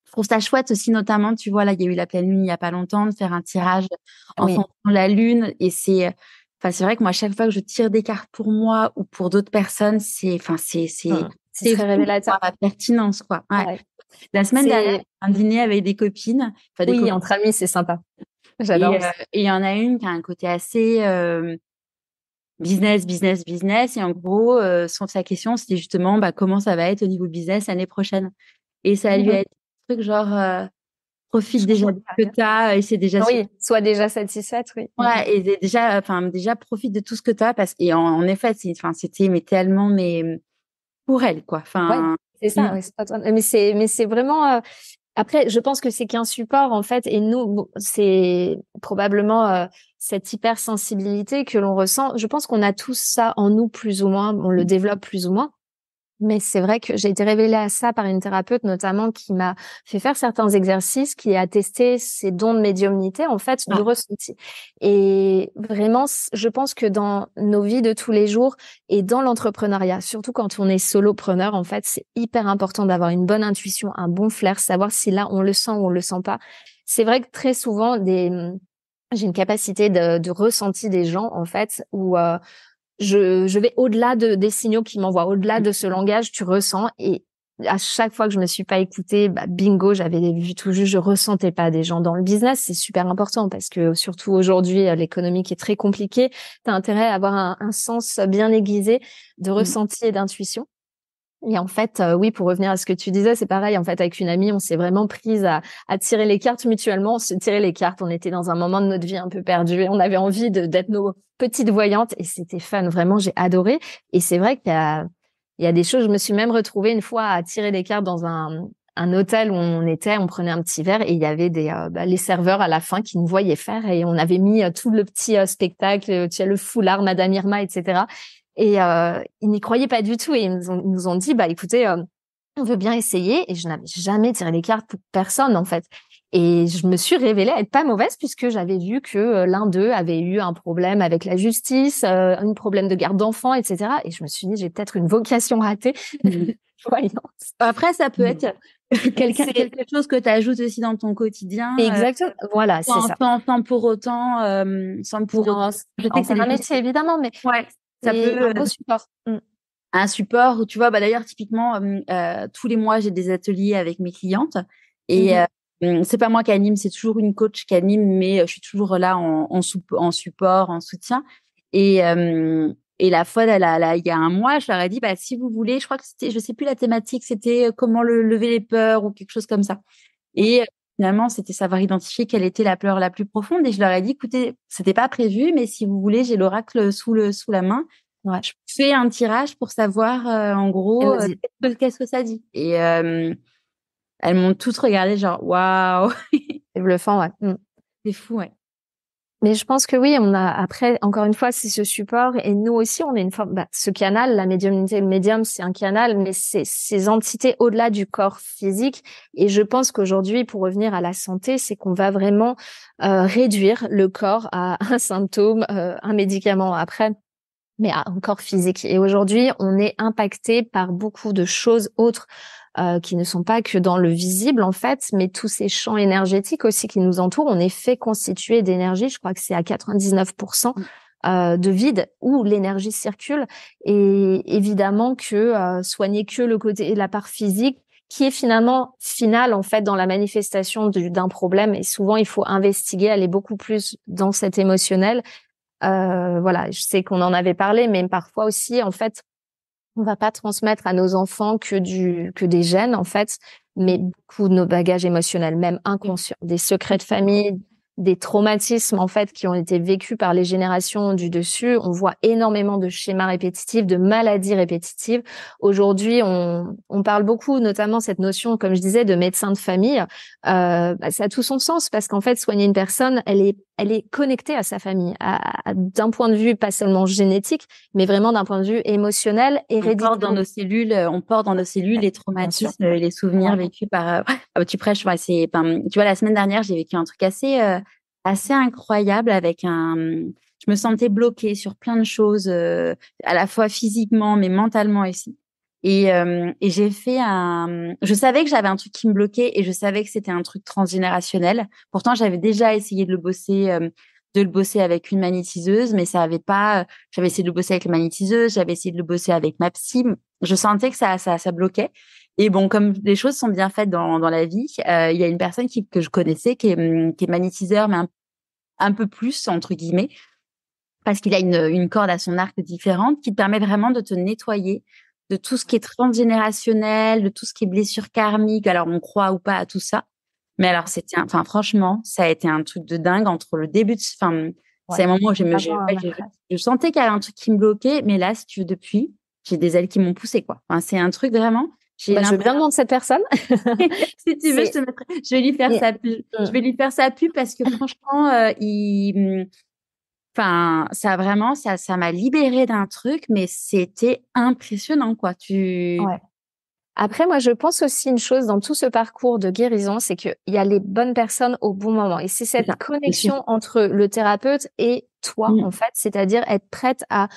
je trouve ça chouette aussi, notamment, tu vois, là, il y a eu la pleine lune il y a pas longtemps, de faire un tirage en fonction de la lune. Et c'est vrai que moi, à chaque fois que je tire des cartes pour moi ou pour d'autres personnes, c'est très révélateur. La pertinence, quoi. Ouais. La semaine dernière, un dîner avec des copines. Entre amis, c'est sympa. J'adore. Et il y en a une qui a un côté assez business. Et en gros, sa question, c'était justement comment ça va être au niveau business l'année prochaine. Et ça lui a été un truc genre profite déjà de ce que tu as et c'est déjà sois déjà satisfaite, oui. Ouais, et déjà profite de tout ce que tu as parce en effet, c'était mais tellement pour elle quoi. C'est ça, c'est pas toi. Mais c'est vraiment après, je pense que c'est qu'un support en fait, et nous, c'est probablement cette hypersensibilité que l'on ressent. Je pense qu'on a tous ça en nous plus ou moins, on le développe plus ou moins. Mais c'est vrai que j'ai été révélée à ça par une thérapeute notamment qui m'a fait faire certains exercices, qui a testé ces dons de médiumnité, en fait, de ressenti. Et vraiment, je pense que dans nos vies de tous les jours et dans l'entrepreneuriat, surtout quand on est solopreneur, en fait, c'est hyper important d'avoir une bonne intuition, un bon flair, savoir si là, on le sent ou on le sent pas. C'est vrai que très souvent, j'ai une capacité de ressenti des gens, en fait, où je vais au-delà des signaux qu'ils m'envoient, au-delà de ce langage, tu ressens. Et à chaque fois que je me suis pas écoutée, bingo, j'avais vu tout juste, je ressentais pas des gens dans le business. C'est super important parce que surtout aujourd'hui, l'économie qui est très compliquée, tu as intérêt à avoir un sens bien aiguisé de ressenti et d'intuition. Et en fait, oui, pour revenir à ce que tu disais, c'est pareil. En fait, avec une amie, on s'est vraiment prise à tirer les cartes mutuellement. On se tirait les cartes. On était dans un moment de notre vie un peu perdu et on avait envie d'être nos petites voyantes et c'était fun. Vraiment, j'ai adoré. Et c'est vrai qu'il y a des choses. Je me suis même retrouvée une fois à tirer les cartes dans un hôtel où on était, on prenait un petit verre et il y avait les serveurs à la fin qui nous voyaient faire et on avait mis tout le petit spectacle, tu sais, le foulard, Madame Irma, etc. Et ils n'y croyaient pas du tout et ils nous ont dit, bah écoutez, on veut bien essayer. Et je n'avais jamais tiré les cartes pour personne en fait. Et je me suis révélée être pas mauvaise puisque j'avais vu que l'un d'eux avait eu un problème avec la justice, un problème de garde d'enfants, etc. Et je me suis dit, j'ai peut-être une vocation ratée. Voyons. Après, ça peut être quelque chose que tu ajoutes aussi dans ton quotidien. Exactement. Voilà, c'est ça. Sans pour autant, je sais que c'est un métier évidemment, mais ouais, ça peut un beau support. Un support où tu vois, d'ailleurs typiquement tous les mois j'ai des ateliers avec mes clientes et c'est pas moi qui anime, c'est toujours une coach qui anime, mais je suis toujours là en support, en soutien. Et la fois, il y a un mois, je leur ai dit, bah, si vous voulez, je crois que c'était, je sais plus la thématique, c'était comment lever les peurs ou quelque chose comme ça. Et finalement, c'était savoir identifier quelle était la peur la plus profonde. Et je leur ai dit, écoutez, c'était pas prévu, mais si vous voulez, j'ai l'oracle sous la main. Ouais. Je fais un tirage pour savoir, en gros, qu'est-ce que ça dit. Et elles m'ont toutes regardé genre, waouh. C'est bluffant, ouais. C'est fou, ouais. Mais je pense que oui, on a après encore une fois c'est ce support et nous aussi on est une forme ce canal, la médiumnité, le médium c'est un canal, mais c'est ces entités au-delà du corps physique. Et je pense qu'aujourd'hui, pour revenir à la santé, c'est qu'on va vraiment réduire le corps à un symptôme, un médicament après, mais à un corps physique. Et aujourd'hui, on est impacté par beaucoup de choses autres qui ne sont pas que dans le visible en fait, mais tous ces champs énergétiques aussi qui nous entourent. On est fait constituer d'énergie, je crois que c'est à 99% de vide où l'énergie circule. Et évidemment que soigner que le côté, la part physique, qui est finalement finale en fait dans la manifestation d'un problème. Et souvent, il faut investiguer, aller beaucoup plus dans cet émotionnel. Voilà, je sais qu'on en avait parlé, mais parfois aussi, en fait, on va pas transmettre à nos enfants que des gènes, en fait, mais beaucoup de nos bagages émotionnels, même inconscients, des secrets de famille, des traumatismes, en fait, qui ont été vécus par les générations du dessus. On voit énormément de schémas répétitifs, de maladies répétitives. Aujourd'hui, on parle beaucoup, notamment cette notion, comme je disais, de médecin de famille. Ça a tout son sens parce qu'en fait, soigner une personne, elle est connectée à sa famille, d'un point de vue pas seulement génétique, mais vraiment d'un point de vue émotionnel et on porte dans nos cellules les traumatismes et les souvenirs vécus par tu prêches, ouais, tu vois, la semaine dernière j'ai vécu un truc assez incroyable avec je me sentais bloquée sur plein de choses, à la fois physiquement mais mentalement aussi. Et j'ai fait je savais que j'avais un truc qui me bloquait et je savais que c'était un truc transgénérationnel. Pourtant, j'avais déjà essayé de le bosser avec une magnétiseuse, mais ça avait pas, j'avais essayé de le bosser avec la magnétiseuse, j'avais essayé de le bosser avec ma psy. Je sentais que ça bloquait. Et bon, comme les choses sont bien faites dans la vie, il y a une personne que je connaissais qui est magnétiseur, mais un peu plus, entre guillemets, parce qu'il a une corde à son arc différente qui te permet vraiment de te nettoyer de tout ce qui est transgénérationnel, de tout ce qui est blessure karmique. Alors, on croit ou pas à tout ça. Mais alors, franchement, ça a été un truc de dingue entre le début c'est un moment où je sentais qu'il y avait un truc qui me bloquait. Mais là, si tu veux, depuis, j'ai des ailes qui m'ont poussée, quoi. Enfin, c'est un truc vraiment. Je veux bien demander cette personne. Si tu veux, je vais lui faire sa pub. Je vais lui faire sa pub parce que franchement, ça vraiment, ça m'a libérée d'un truc, mais c'était impressionnant, quoi. Ouais. Après, moi, je pense aussi une chose dans tout ce parcours de guérison, c'est qu'il y a les bonnes personnes au bon moment. Et c'est cette connexion entre le thérapeute et toi, en fait, c'est-à-dire être prête à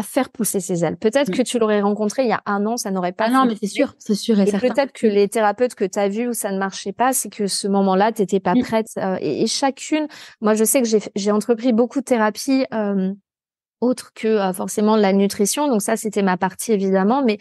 faire pousser ses ailes. Peut-être que tu l'aurais rencontré il y a 1 an, ça n'aurait pas non, mais c'est sûr et certain. Peut-être que les thérapeutes que tu as vus où ça ne marchait pas, c'est que ce moment-là, tu n'étais pas prête. Et chacune, moi, je sais que j'ai entrepris beaucoup de thérapies autres que forcément la nutrition. Donc ça, c'était ma partie, évidemment. Mais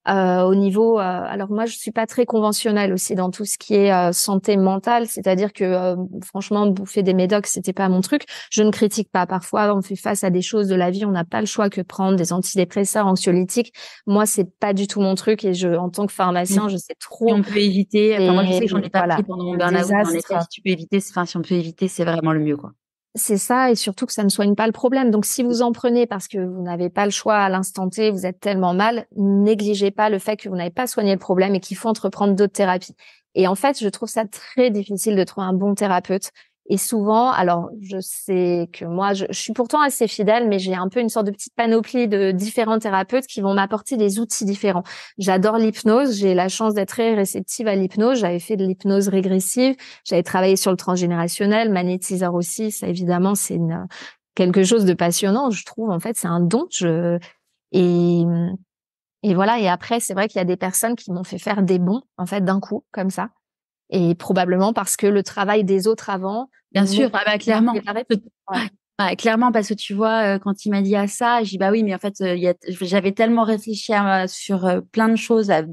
au niveau, alors moi, je suis pas très conventionnelle aussi dans tout ce qui est santé mentale, c'est-à-dire que franchement, bouffer des médocs, c'était pas mon truc. Je ne critique pas. Parfois, on fait face à des choses de la vie, on n'a pas le choix que de prendre des antidépresseurs, anxiolytiques. Moi, c'est pas du tout mon truc et en tant que pharmacien, je sais trop. Si on peut éviter. Enfin, moi, je sais que j'en ai pas pris pendant mon burn-out. Si tu peux éviter, si on peut éviter, c'est vraiment le mieux, quoi. C'est ça, et surtout que ça ne soigne pas le problème. Donc, si vous en prenez parce que vous n'avez pas le choix à l'instant T, vous êtes tellement mal, négligez pas le fait que vous n'avez pas soigné le problème et qu'il faut entreprendre d'autres thérapies. Et en fait, je trouve ça très difficile de trouver un bon thérapeute. Et souvent, alors je sais que moi, je suis pourtant assez fidèle, mais j'ai un peu une sorte de petite panoplie de différents thérapeutes qui vont m'apporter des outils différents. J'adore l'hypnose, j'ai la chance d'être très réceptive à l'hypnose. J'avais fait de l'hypnose régressive, j'avais travaillé sur le transgénérationnel, magnétiseur aussi. Ça, évidemment, c'est quelque chose de passionnant, je trouve. En fait, c'est un don. Et, et voilà. Et après, c'est vrai qu'il y a des personnes qui m'ont fait faire des bonds, en fait, d'un coup, comme ça. Et probablement parce que le travail des autres avant Bien sûr, clairement. Ouais. Ouais, clairement, parce que tu vois, quand il m'a dit à ça, j'ai dit bah oui, mais en fait, j'avais tellement réfléchi sur plein de choses avec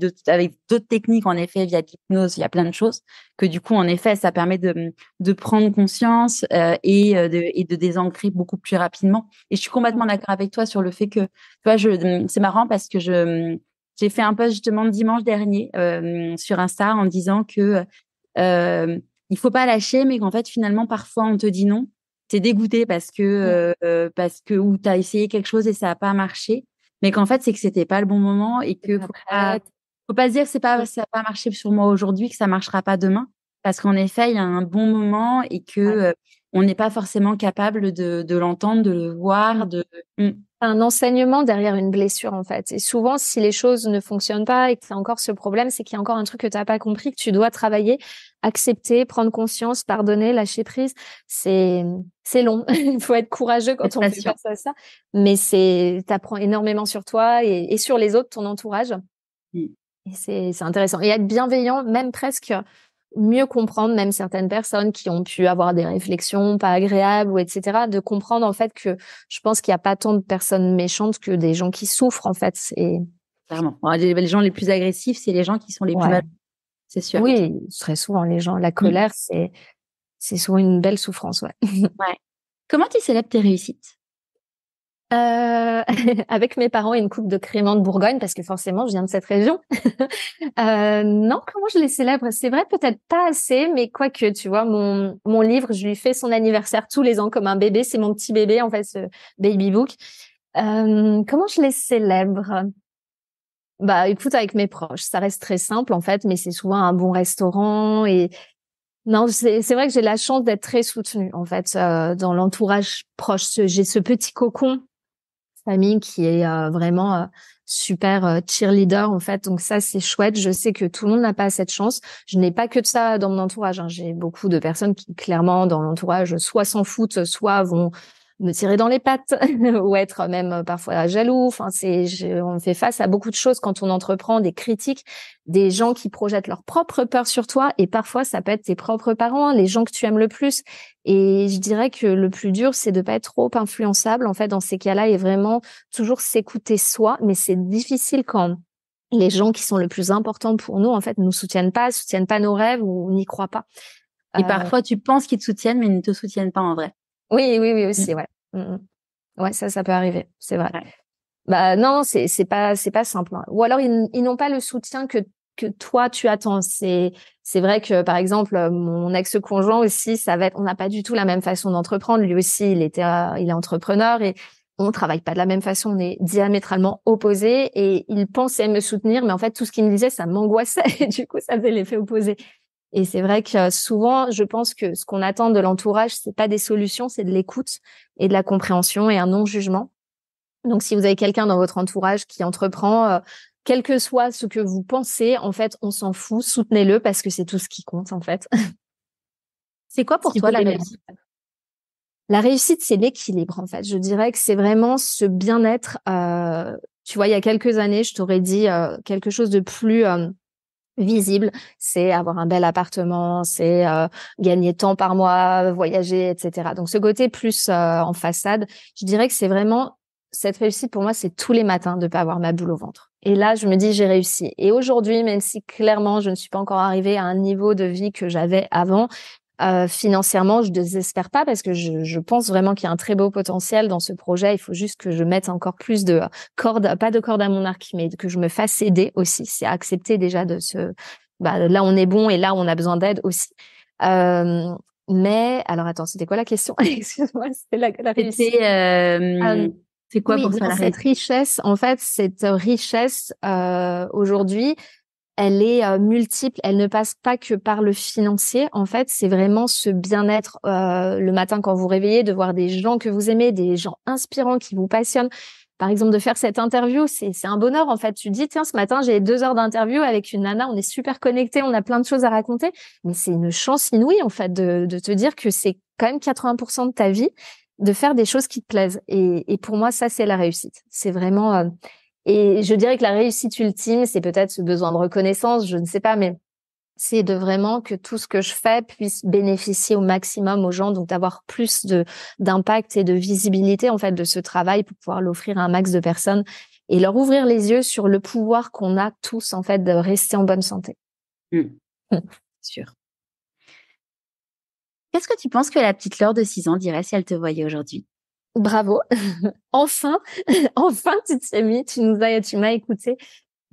d'autres techniques, en effet, via l'hypnose, il y a plein de choses que du coup, en effet, ça permet de prendre conscience et de désancrer beaucoup plus rapidement. Et je suis complètement d'accord avec toi sur le fait que, tu vois, c'est marrant parce que j'ai fait un post justement dimanche dernier sur Insta en disant que il faut pas lâcher, mais qu'en fait, finalement, parfois, on te dit non. T'es dégoûté ou t'as essayé quelque chose et ça a pas marché, mais qu'en fait, c'est que c'était pas le bon moment et que faut pas se dire que ça a pas marché sur moi aujourd'hui, que ça marchera pas demain. Parce qu'en effet, il y a un bon moment et que on n'est pas forcément capable de l'entendre, de le voir, un enseignement derrière une blessure, en fait. Et souvent, si les choses ne fonctionnent pas et que tu as encore ce problème, c'est qu'il y a encore un truc que tu n'as pas compris, que tu dois travailler, accepter, prendre conscience, pardonner, lâcher prise. C'est long. Il faut être courageux quand on fait face à ça. Mais t'apprends énormément sur toi et sur les autres, ton entourage. Et c'est intéressant. Et être bienveillant, même presque mieux comprendre même certaines personnes qui ont pu avoir des réflexions pas agréables ou etc. De comprendre en fait que je pense qu'il n'y a pas tant de personnes méchantes que des gens qui souffrent en fait. Clairement. Les gens les plus agressifs, c'est les gens qui sont les plus malheureux. C'est sûr. Oui, très souvent les gens. La colère, c'est souvent une belle souffrance, ouais. Ouais. Comment tu célèbres tes réussites? Avec mes parents et une coupe de crément de Bourgogne parce que forcément je viens de cette région. Non, comment je les célèbre? C'est vrai, peut-être pas assez, mais quoique, tu vois, mon livre, je lui fais son anniversaire tous les ans comme un bébé. C'est mon petit bébé, en fait, ce baby book. Comment je les célèbre? Bah, écoute, avec mes proches, ça reste très simple, en fait, mais c'est souvent un bon restaurant et non, c'est vrai que j'ai la chance d'être très soutenue, en fait, dans l'entourage proche. J'ai ce petit cocon famille qui est vraiment super cheerleader en fait, donc ça c'est chouette. Je sais que tout le monde n'a pas cette chance. Je n'ai pas que de ça dans mon entourage, hein. J'ai beaucoup de personnes qui clairement dans l'entourage soit s'en foutent, soit vont me tirer dans les pattes ou être même parfois jaloux. Enfin, on fait face à beaucoup de choses quand on entreprend, des critiques, des gens qui projettent leur propre peur sur toi et parfois ça peut être tes propres parents, les gens que tu aimes le plus. Et je dirais que le plus dur, c'est de pas être trop influençable en fait dans ces cas-là et vraiment toujours s'écouter soi. Mais c'est difficile quand les gens qui sont le plus importants pour nous en fait nous soutiennent pas nos rêves ou n'y croient pas. Et parfois tu penses qu'ils te soutiennent mais ils ne te soutiennent pas en vrai. Oui aussi, ouais. Ouais, ça peut arriver, c'est vrai. Ouais. Bah non, c'est pas simple, hein. Ou alors ils n'ont pas le soutien que toi tu attends. C'est vrai que par exemple mon ex-conjoint aussi, on n'a pas du tout la même façon d'entreprendre. Lui aussi, il est entrepreneur et on travaille pas de la même façon. On est diamétralement opposés et il pensait me soutenir, mais en fait tout ce qu'il me disait, ça m'angoissait et du coup ça faisait l'effet opposé. Et c'est vrai que souvent, je pense que ce qu'on attend de l'entourage, c'est pas des solutions, c'est de l'écoute et de la compréhension et un non-jugement. Donc, si vous avez quelqu'un dans votre entourage qui entreprend, quel que soit ce que vous pensez, en fait, on s'en fout, soutenez-le parce que c'est tout ce qui compte, en fait. C'est quoi pour toi la réussite? La réussite, c'est l'équilibre, en fait. Je dirais que c'est vraiment ce bien-être. Tu vois, il y a quelques années, je t'aurais dit quelque chose de plus visible, c'est avoir un bel appartement, c'est gagner tant par mois, voyager, etc. Donc, ce côté plus en façade, je dirais que c'est vraiment cette réussite pour moi, c'est tous les matins de pas avoir ma boule au ventre. Et là, je me dis, j'ai réussi. Et aujourd'hui, même si clairement, je ne suis pas encore arrivée à un niveau de vie que j'avais avant, financièrement, je désespère pas parce que je pense vraiment qu'il y a un très beau potentiel dans ce projet. Il faut juste que je mette encore plus de cordes, pas de cordes à mon arc, mais que je me fasse aider aussi. C'est accepter déjà là on est bon et là on a besoin d'aide aussi. Mais alors attends, c'était quoi la question? Excuse-moi, c'était la réussite. C'est quoi pour toi la cette richesse? En fait, cette richesse aujourd'hui, elle est multiple. Elle ne passe pas que par le financier. En fait, c'est vraiment ce bien-être le matin quand vous vous réveillez, de voir des gens que vous aimez, des gens inspirants qui vous passionnent. Par exemple, de faire cette interview, c'est un bonheur. En fait, tu te dis, tiens, ce matin, j'ai 2 heures d'interview avec une nana. On est super connectés, on a plein de choses à raconter. Mais c'est une chance inouïe, en fait, de te dire que c'est quand même 80% de ta vie de faire des choses qui te plaisent. Et pour moi, ça, c'est la réussite. C'est vraiment... et je dirais que la réussite ultime, c'est peut-être ce besoin de reconnaissance, je ne sais pas, mais c'est de vraiment que tout ce que je fais puisse bénéficier au maximum aux gens, donc d'avoir plus d'impact et de visibilité en fait de ce travail pour pouvoir l'offrir à un max de personnes et leur ouvrir les yeux sur le pouvoir qu'on a tous en fait de rester en bonne santé. Sûr. Qu'est-ce que tu penses que la petite Laure de 6 ans dirait si elle te voyait aujourd'hui? Bravo. Enfin, enfin, tu t'y es mis, tu m'as écouté.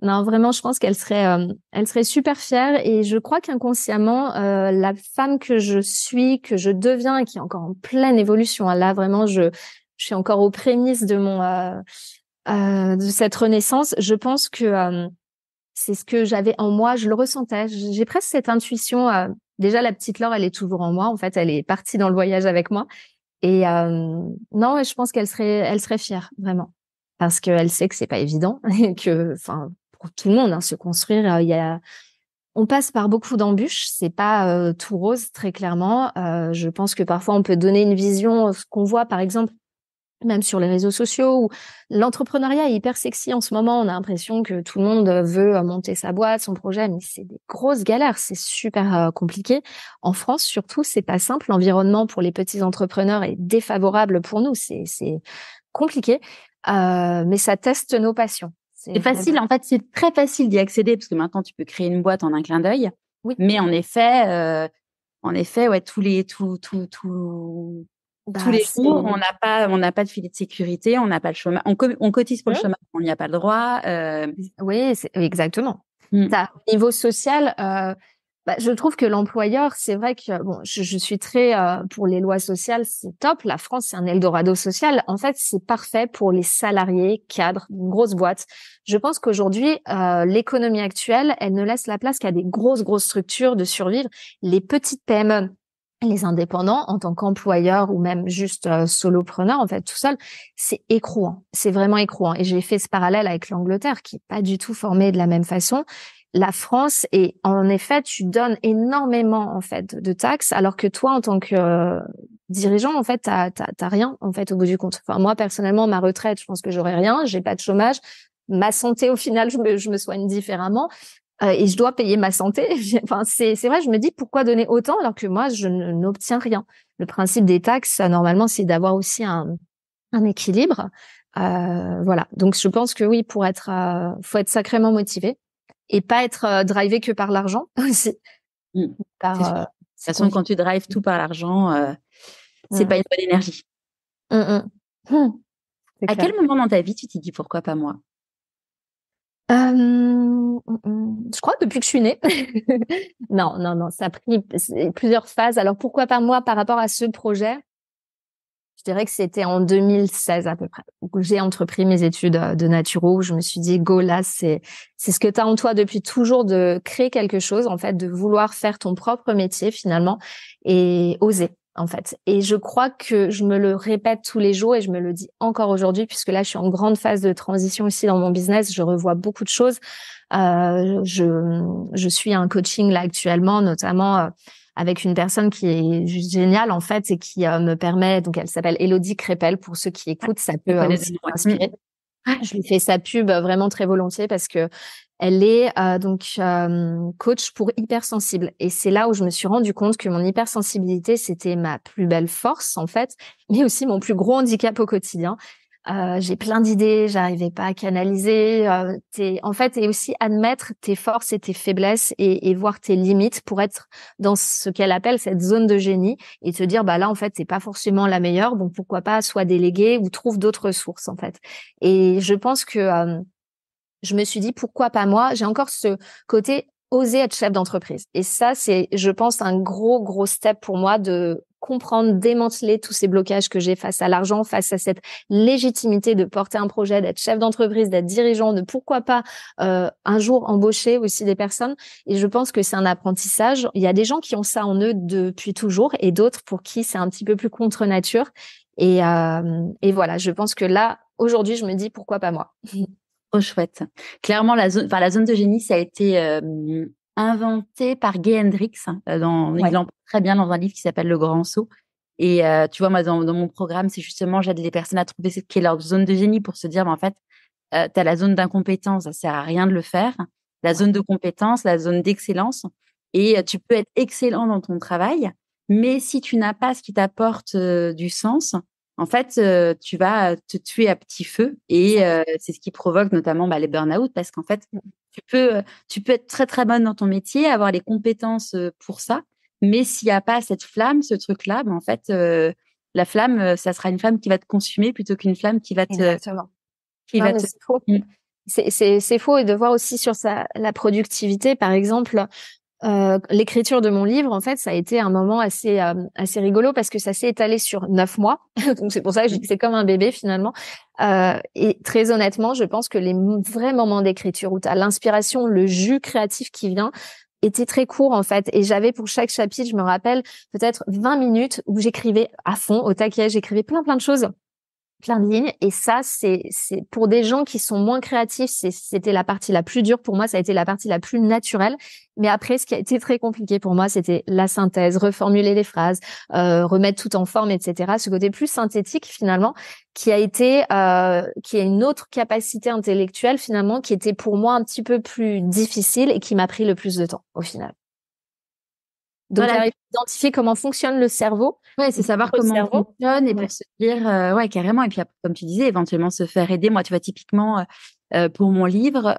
Non, vraiment, je pense qu'elle serait super fière et je crois qu'inconsciemment, la femme que je suis, que je deviens et qui est encore en pleine évolution, hein, là, vraiment, je suis encore aux prémices de de cette renaissance. Je pense que, c'est ce que j'avais en moi, je le ressentais. J'ai presque cette intuition, déjà, la petite Laure, elle est toujours en moi. En fait, elle est partie dans le voyage avec moi. Et non, ouais, je pense elle serait fière, vraiment, parce qu'elle sait que c'est pas évident et que, enfin, pour tout le monde, hein, se construire, on passe par beaucoup d'embûches. C'est pas tout rose, très clairement. Je pense que parfois on peut donner une vision, ce qu'on voit, par exemple, même sur les réseaux sociaux, où l'entrepreneuriat est hyper sexy en ce moment. On a l'impression que tout le monde veut monter sa boîte, son projet, mais c'est des grosses galères. C'est super compliqué. En France, surtout, c'est pas simple. L'environnement pour les petits entrepreneurs est défavorable pour nous. C'est compliqué, mais ça teste nos passions. C'est facile, en fait, c'est très facile d'y accéder parce que maintenant tu peux créer une boîte en un clin d'œil. Oui. Mais en effet, ouais, tous les jours, on n'a pas de filet de sécurité, on n'a pas le chômage, on cotise pour le chômage, on n'y a pas le droit. Oui, exactement. Au niveau social, je trouve que l'employeur, c'est vrai que bon, je suis très pour les lois sociales, c'est top. La France, c'est un Eldorado social. En fait, c'est parfait pour les salariés cadres d'une grosse boîte. Je pense qu'aujourd'hui, l'économie actuelle, elle ne laisse la place qu'à des grosses structures de survivre. Les petites PME, les indépendants en tant qu'employeurs ou même juste solopreneurs, en fait, tout seul, c'est écrouant. C'est vraiment écrouant. Et j'ai fait ce parallèle avec l'Angleterre, qui est pas du tout formée de la même façon. La France, et en effet, tu donnes énormément en fait de taxes, alors que toi, en tant que dirigeant, en fait, t'as rien en fait au bout du compte. Enfin, moi personnellement, ma retraite, je pense que j'aurai rien, j'ai pas de chômage. Ma santé, au final, je me soigne différemment. Et je dois payer ma santé. Enfin, c'est vrai, je me dis pourquoi donner autant alors que moi, je n'obtiens rien. Le principe des taxes, normalement, c'est d'avoir aussi un équilibre. Voilà. Donc, je pense que oui, faut être sacrément motivé et pas être drivé que par l'argent aussi. De toute façon, quand tu drives tout par l'argent, c'est pas une bonne énergie. À quel moment dans ta vie tu t'es dit pourquoi pas moi? Je crois depuis que je suis née. Non, ça a pris plusieurs phases. Alors pourquoi pas moi par rapport à ce projet? Je dirais que c'était en 2016 à peu près où j'ai entrepris mes études de naturo, où je me suis dit go, là c'est ce que tu as en toi depuis toujours, de créer quelque chose, en fait, de vouloir faire ton propre métier finalement et oser, en fait. Et je crois que je me le répète tous les jours et je me le dis encore aujourd'hui, puisque là je suis en grande phase de transition aussi dans mon business. Je revois beaucoup de choses. Je suis un coaching là actuellement, notamment avec une personne qui est juste géniale en fait et qui me permet, donc elle s'appelle Élodie Crépel, pour ceux qui écoutent, ça peut aussi inspirer. Je lui fais sa pub vraiment très volontiers parce que elle est coach pour hypersensibles, et c'est là où je me suis rendu compte que mon hypersensibilité, c'était ma plus belle force en fait, mais aussi mon plus gros handicap au quotidien. J'ai plein d'idées, j'arrivais pas à canaliser. En fait, et aussi admettre tes forces et tes faiblesses et voir tes limites pour être dans ce qu'elle appelle cette zone de génie et te dire, bah là, en fait, t'es pas forcément la meilleure, donc pourquoi pas soit déléguer ou trouve d'autres ressources, en fait. Et je pense que je me suis dit, pourquoi pas moi? J'ai encore ce côté oser être chef d'entreprise. Et ça, c'est, je pense, un gros step pour moi, de comprendre, démanteler tous ces blocages que j'ai face à l'argent, face à cette légitimité de porter un projet, d'être chef d'entreprise, d'être dirigeant, de pourquoi pas un jour embaucher aussi des personnes. Et je pense que c'est un apprentissage. Il y a des gens qui ont ça en eux depuis toujours et d'autres pour qui c'est un petit peu plus contre nature. Et voilà, je pense que là, aujourd'hui, je me dis pourquoi pas moi. Trop chouette. Clairement, la zone de génie, ça a été inventé par Gay Hendricks. Il en parle très bien dans un livre qui s'appelle Le Grand Saut. Et tu vois, moi, dans mon programme, c'est justement, j'aide les personnes à trouver ce qu'est leur zone de génie pour se dire, en fait, tu as la zone d'incompétence, ça sert à rien de le faire. La zone de compétence, la zone d'excellence. Et tu peux être excellent dans ton travail, mais si tu n'as pas ce qui t'apporte du sens, en fait, tu vas te tuer à petit feu et c'est ce qui provoque notamment les burn-out parce qu'en fait, tu peux être très, très bonne dans ton métier, avoir les compétences pour ça, mais s'il n'y a pas cette flamme, ce truc-là, en fait, la flamme, ça sera une flamme qui va te consumer plutôt qu'une flamme qui va te... Exactement. Non, mais c'est faux. C'est faux. Et de voir aussi sur la productivité, par exemple, l'écriture de mon livre, en fait, ça a été un moment assez rigolo parce que ça s'est étalé sur 9 mois. Donc c'est pour ça que je dis que c'est comme un bébé finalement. Et très honnêtement, je pense que les vrais moments d'écriture où tu as l'inspiration, le jus créatif qui vient, était très court en fait. Et j'avais pour chaque chapitre, je me rappelle, peut-être 20 minutes où j'écrivais à fond, au taquet, j'écrivais plein de choses, plein de lignes. Et ça, c'est pour des gens qui sont moins créatifs, c'était la partie la plus dure. Pour moi, ça a été la partie la plus naturelle. Mais après, ce qui a été très compliqué pour moi, c'était la synthèse, reformuler les phrases, remettre tout en forme, etc. Ce côté plus synthétique, finalement, qui a une autre capacité intellectuelle, finalement, qui était pour moi un petit peu plus difficile et qui m'a pris le plus de temps, au final. Donc, identifier comment fonctionne le cerveau. Ouais, c'est savoir comment on fonctionne et pour se dire, carrément. Et puis, après, comme tu disais, éventuellement se faire aider. Moi, tu vois, typiquement, pour mon livre,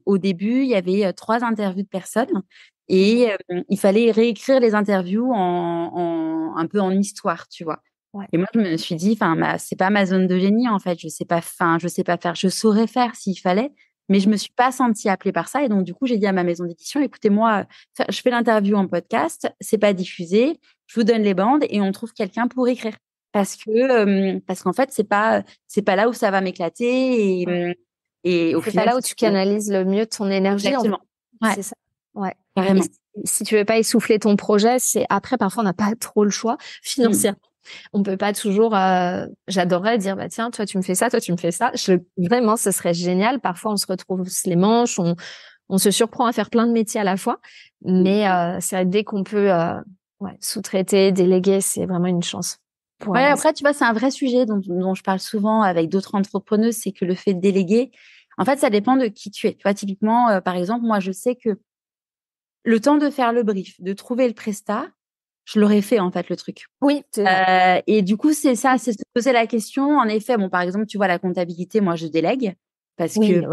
au début, il y avait 3 interviews de personnes et il fallait réécrire les interviews un peu en histoire, tu vois. Ouais. Et moi, je me suis dit, c'est pas ma zone de génie, en fait. Je sais pas faire. Je saurais faire s'il fallait. Mais je me suis pas sentie appelée par ça. Et donc, du coup, j'ai dit à ma maison d'édition, écoutez, moi, je fais l'interview en podcast, c'est pas diffusé, je vous donne les bandes et on trouve quelqu'un pour écrire. Parce qu'en fait, c'est pas là où ça va m'éclater et au final. C'est pas là où tu canalises le mieux ton énergie. Exactement. En fait. C'est ça. Ouais. Carrément. Et si tu veux pas essouffler ton projet, après, parfois, on n'a pas trop le choix financièrement. On peut pas toujours, j'adorerais dire, tiens, toi, tu me fais ça, toi, tu me fais ça. Vraiment, ce serait génial. Parfois, on se retrouve les manches, on se surprend à faire plein de métiers à la fois. Mais, c'est vrai, dès qu'on peut, sous-traiter, déléguer, c'est vraiment une chance. Après, tu vois, c'est un vrai sujet dont je parle souvent avec d'autres entrepreneuses, c'est que le fait de déléguer, en fait, ça dépend de qui tu es. Tu vois, typiquement, par exemple, moi, je sais que le temps de faire le brief, de trouver le prestat, je l'aurais fait, en fait, le truc. Oui. Et du coup, c'est ça, c'est se poser la question. En effet, par exemple, tu vois, la comptabilité, moi, je délègue parce que,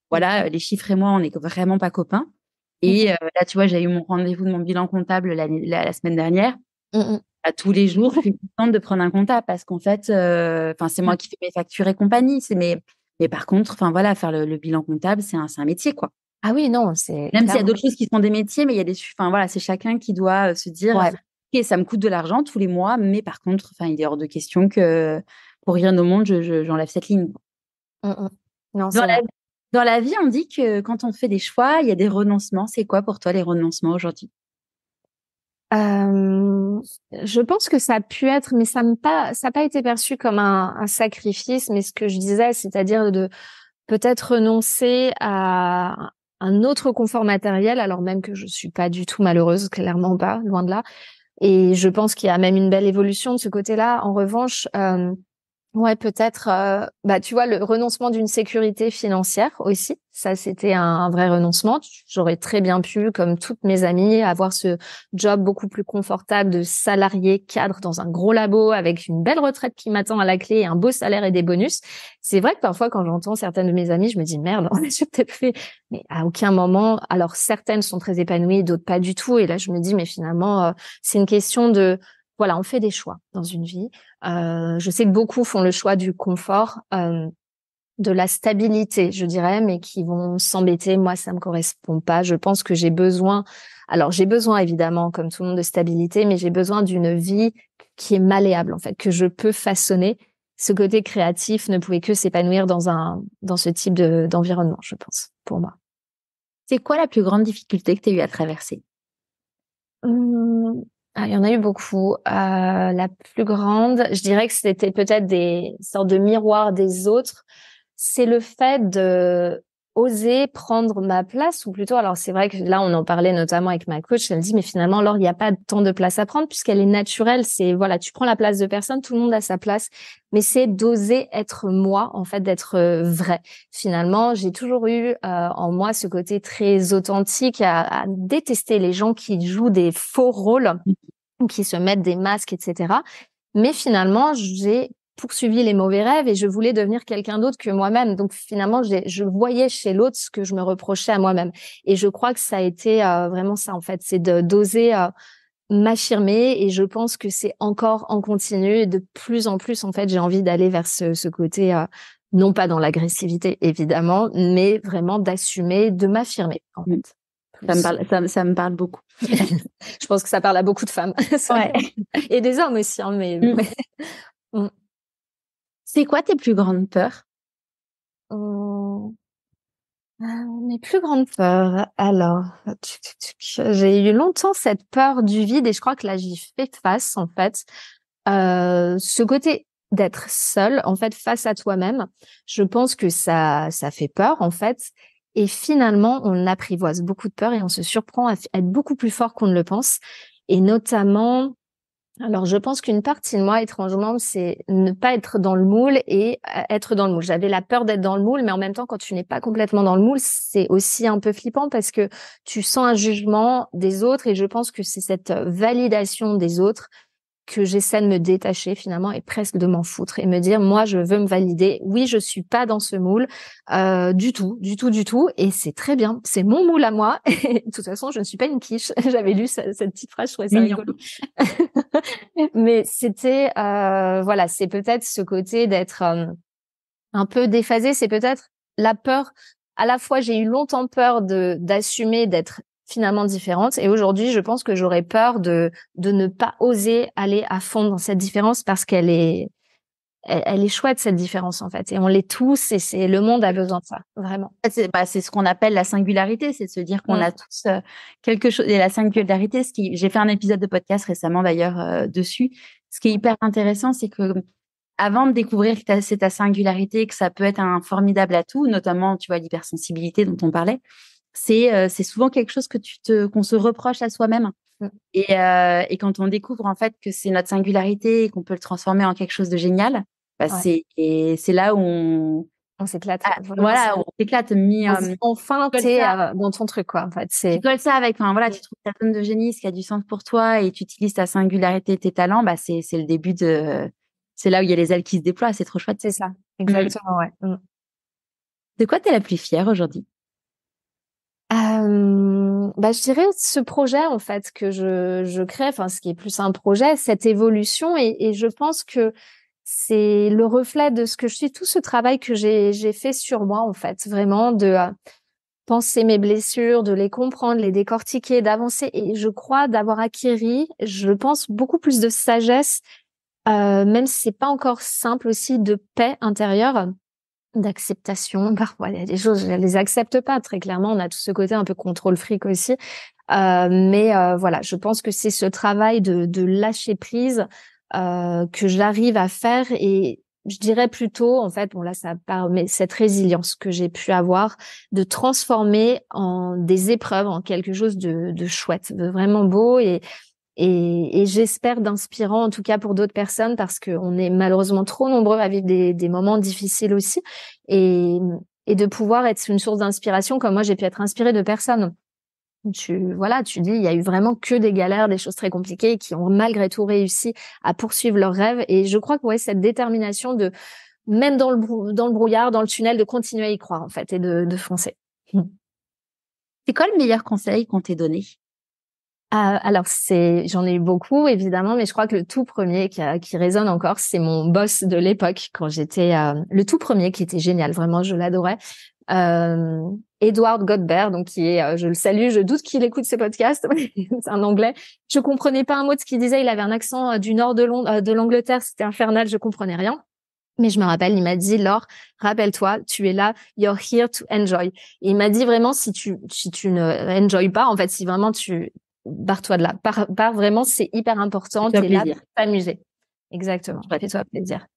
voilà, les chiffres et moi, on n'est vraiment pas copains. Et là, tu vois, j'ai eu mon rendez-vous de mon bilan comptable la semaine dernière. À tous les jours, je suis contente de prendre un comptable parce qu'en fait, c'est moi qui fais mes factures et compagnie. Mais par contre, voilà, faire le bilan comptable, c'est un métier, quoi. Ah oui, non, c'est. Même s'il y a d'autres choses qui sont des métiers, mais il y a voilà, c'est chacun qui doit se dire. Ok, ça me coûte de l'argent tous les mois, mais par contre, il est hors de question que pour rien au monde, j'enlève cette ligne. Non, dans la vie, on dit que quand on fait des choix, il y a des renoncements. C'est quoi pour toi les renoncements aujourd'hui? Je pense que ça a pu être, mais ça n'a pas été perçu comme un sacrifice, mais ce que je disais, c'est-à-dire de peut-être renoncer à un autre confort matériel, alors même que je suis pas du tout malheureuse, clairement pas, loin de là. Et je pense qu'il y a même une belle évolution de ce côté-là. En revanche, peut-être, tu vois, le renoncement d'une sécurité financière aussi. Ça, c'était un vrai renoncement. J'aurais très bien pu, comme toutes mes amies, avoir ce job beaucoup plus confortable de salarié cadre dans un gros labo avec une belle retraite qui m'attend à la clé et un beau salaire et des bonus. C'est vrai que parfois, quand j'entends certaines de mes amies, je me dis, merde, on a peut-être fait, mais à aucun moment. Alors, certaines sont très épanouies, d'autres pas du tout. Et là, je me dis, mais finalement, c'est une question de, voilà, on fait des choix dans une vie. Je sais que beaucoup font le choix du confort, de la stabilité, je dirais, mais qui vont s'embêter. Moi, ça me correspond pas. Je pense que j'ai besoin évidemment, comme tout le monde, de stabilité, mais j'ai besoin d'une vie qui est malléable, en fait, que je peux façonner. Ce côté créatif ne pouvait que s'épanouir dans ce type d'environnement, je pense, pour moi. C'est quoi la plus grande difficulté que tu as eu à traverser? Il y en a eu beaucoup. La plus grande, je dirais que c'était peut-être des sortes de miroirs des autres. C'est le fait de oser prendre ma place, ou plutôt, alors c'est vrai que là, on en parlait notamment avec ma coach, elle dit, mais finalement, Laure, il n'y a pas tant de place à prendre puisqu'elle est naturelle. C'est, voilà, tu prends la place de personne, tout le monde a sa place, mais c'est d'oser être moi, en fait, d'être vrai. Finalement, j'ai toujours eu en moi ce côté très authentique à détester les gens qui jouent des faux rôles, qui se mettent des masques, etc. Mais finalement, j'ai poursuivi les mauvais rêves et je voulais devenir quelqu'un d'autre que moi-même. Donc finalement, je voyais chez l'autre ce que je me reprochais à moi-même. Et je crois que ça a été vraiment ça, en fait, c'est d'oser m'affirmer. Et je pense que c'est encore en continu. Et de plus en plus, en fait, j'ai envie d'aller vers ce côté, non pas dans l'agressivité, évidemment, mais vraiment d'assumer, de m'affirmer, en fait. Ça me parle beaucoup. Je pense que ça parle à beaucoup de femmes. Ouais. Et des hommes aussi, hein, mais... C'est quoi tes plus grandes peurs? Mes plus grandes peurs. Alors, j'ai eu longtemps cette peur du vide et je crois que là, j'y fais face, en fait. Ce côté d'être seul, en fait, face à toi-même, je pense que ça fait peur, en fait. Et finalement, on apprivoise beaucoup de peur et on se surprend à être beaucoup plus fort qu'on ne le pense. Et notamment, alors je pense qu'une partie de moi, étrangement, c'est ne pas être dans le moule et être dans le moule. J'avais la peur d'être dans le moule, mais en même temps, quand tu n'es pas complètement dans le moule, c'est aussi un peu flippant parce que tu sens un jugement des autres et je pense que c'est cette validation des autres que j'essaie de me détacher finalement et presque de m'en foutre et me dire moi je veux me valider, oui je suis pas dans ce moule du tout et c'est très bien, c'est mon moule à moi et de toute façon je ne suis pas une quiche. J'avais lu cette petite phrase, je trouvais ça rigolo. Mais c'était voilà, c'est peut-être ce côté d'être un peu déphasé, c'est peut-être la peur. À la fois j'ai eu longtemps peur d'assumer d'être finalement différente. Et aujourd'hui, je pense que j'aurais peur de ne pas oser aller à fond dans cette différence parce qu'elle est, elle est chouette, cette différence, en fait. Et on l'est tous et le monde a besoin de ça, vraiment. C'est ce qu'on appelle la singularité, c'est de se dire qu'on a tous quelque chose. Et la singularité, j'ai fait un épisode de podcast récemment d'ailleurs dessus. Ce qui est hyper intéressant, c'est que avant de découvrir que c'est ta singularité, que ça peut être un formidable atout, notamment, tu vois, l'hypersensibilité dont on parlait, c'est souvent quelque chose qu'on se reproche à soi-même. Et quand on découvre en fait que c'est notre singularité et qu'on peut le transformer en quelque chose de génial, c'est là où on s'éclate. Voilà, on s'éclate. Enfin, t'es dans ton truc, quoi. En fait, tu colles ça avec, enfin voilà, tu trouves ta zone de génie, ce qui a du sens pour toi, et tu utilises ta singularité, tes talents. C'est le début c'est là où il y a les ailes qui se déploient. C'est trop chouette. C'est ça, exactement, ouais. De quoi t'es la plus fière aujourd'hui? Je dirais ce projet en fait que je crée, enfin ce qui est plus un projet, cette évolution et je pense que c'est le reflet de ce que je suis, tout ce travail que j'ai fait sur moi en fait, vraiment de penser mes blessures, de les comprendre, les décortiquer, d'avancer et je crois d'avoir acquis, je pense beaucoup plus de sagesse, même si c'est pas encore simple aussi, de paix intérieure, d'acceptation. Parfois, il y a des choses, je les accepte pas. Très clairement, on a tout ce côté un peu contrôle fric aussi. Mais voilà, je pense que c'est ce travail de lâcher prise que j'arrive à faire et je dirais plutôt, en fait, bon là, ça part, mais cette résilience que j'ai pu avoir de transformer en des épreuves en quelque chose de chouette, de vraiment beau et j'espère d'inspirant, en tout cas pour d'autres personnes, parce qu'on est malheureusement trop nombreux à vivre des moments difficiles aussi. Et de pouvoir être une source d'inspiration, comme moi, j'ai pu être inspirée de personnes. Tu dis, il y a eu vraiment que des galères, des choses très compliquées qui ont malgré tout réussi à poursuivre leurs rêves. Et je crois que ouais, cette détermination de, même dans le brouillard, dans le tunnel, de continuer à y croire, en fait, et de foncer. C'est quoi le meilleur conseil qu'on t'ait donné? Alors j'en ai eu beaucoup évidemment, mais je crois que le tout premier qui résonne encore, c'est mon boss de l'époque quand j'étais le tout premier qui était génial, vraiment je l'adorais. Edward Godber, donc qui est, je le salue, je doute qu'il écoute ce podcast, c'est un Anglais. Je comprenais pas un mot de ce qu'il disait, il avait un accent du nord de Londres, de l'Angleterre, c'était infernal, je comprenais rien. Mais je me rappelle, il m'a dit, Laure, rappelle-toi, tu es là, you're here to enjoy. Et il m'a dit vraiment, si tu ne enjoy pas, en fait, si vraiment barre-toi de là. Pars vraiment, c'est hyper important. Fais-toi T'es là pour plaisir. t'amuser. Exactement. Chouette. Fais-toi plaisir.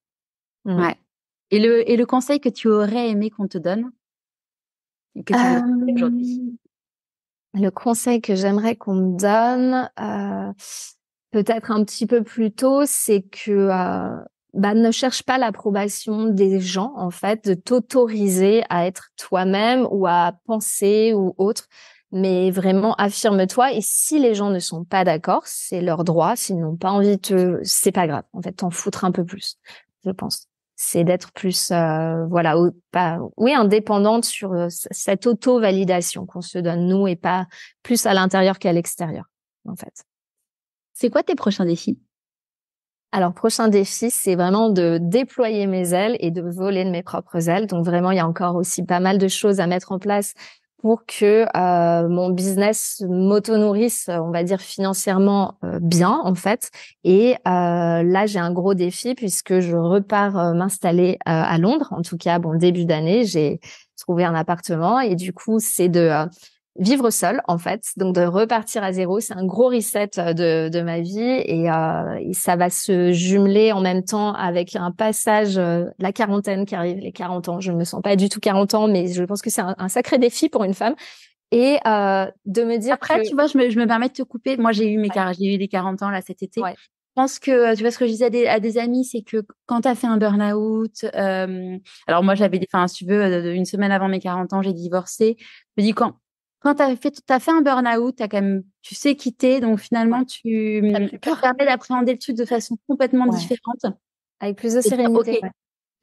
Ouais. Et le conseil que tu aurais aimé qu'on te donne, que tu voudrais donner aujourd'hui? Le conseil que j'aimerais qu'on me donne, peut-être un petit peu plus tôt, c'est que ne cherche pas l'approbation des gens, en fait, de t'autoriser à être toi-même ou à penser ou autre, mais vraiment affirme-toi. Et si les gens ne sont pas d'accord, c'est leur droit. S'ils n'ont pas envie c'est pas grave. En fait, t'en foutre un peu plus, je pense. C'est d'être plus, indépendante sur cette auto-validation qu'on se donne nous et pas plus à l'intérieur qu'à l'extérieur, en fait. C'est quoi tes prochains défis? Alors, prochain défi, c'est vraiment de déployer mes ailes et de voler de mes propres ailes. Donc, vraiment, il y a encore aussi pas mal de choses à mettre en place pour que mon business m'auto-nourrisse, on va dire financièrement bien, en fait. Et là, j'ai un gros défi puisque je repars m'installer à Londres. En tout cas, début d'année, j'ai trouvé un appartement et du coup, c'est de vivre seule, en fait, donc de repartir à zéro. C'est un gros reset de ma vie et ça va se jumeler en même temps avec un passage, la quarantaine qui arrive, les 40 ans. Je ne me sens pas du tout 40 ans, mais je pense que c'est un sacré défi pour une femme. Et de me dire Après, tu vois, je me permets de te couper. Moi, j'ai eu les 40 ans là cet été. Ouais. Je pense que, tu vois, ce que je disais à des amis, c'est que quand tu as fait un burn-out, alors moi, si tu veux, une semaine avant mes 40 ans, j'ai divorcé. Je me dis, quand t'as fait un burn-out, tu sais quitter, donc finalement, ça te permet d'appréhender le truc de façon complètement différente. Avec plus de Et dire, sérénité. OK,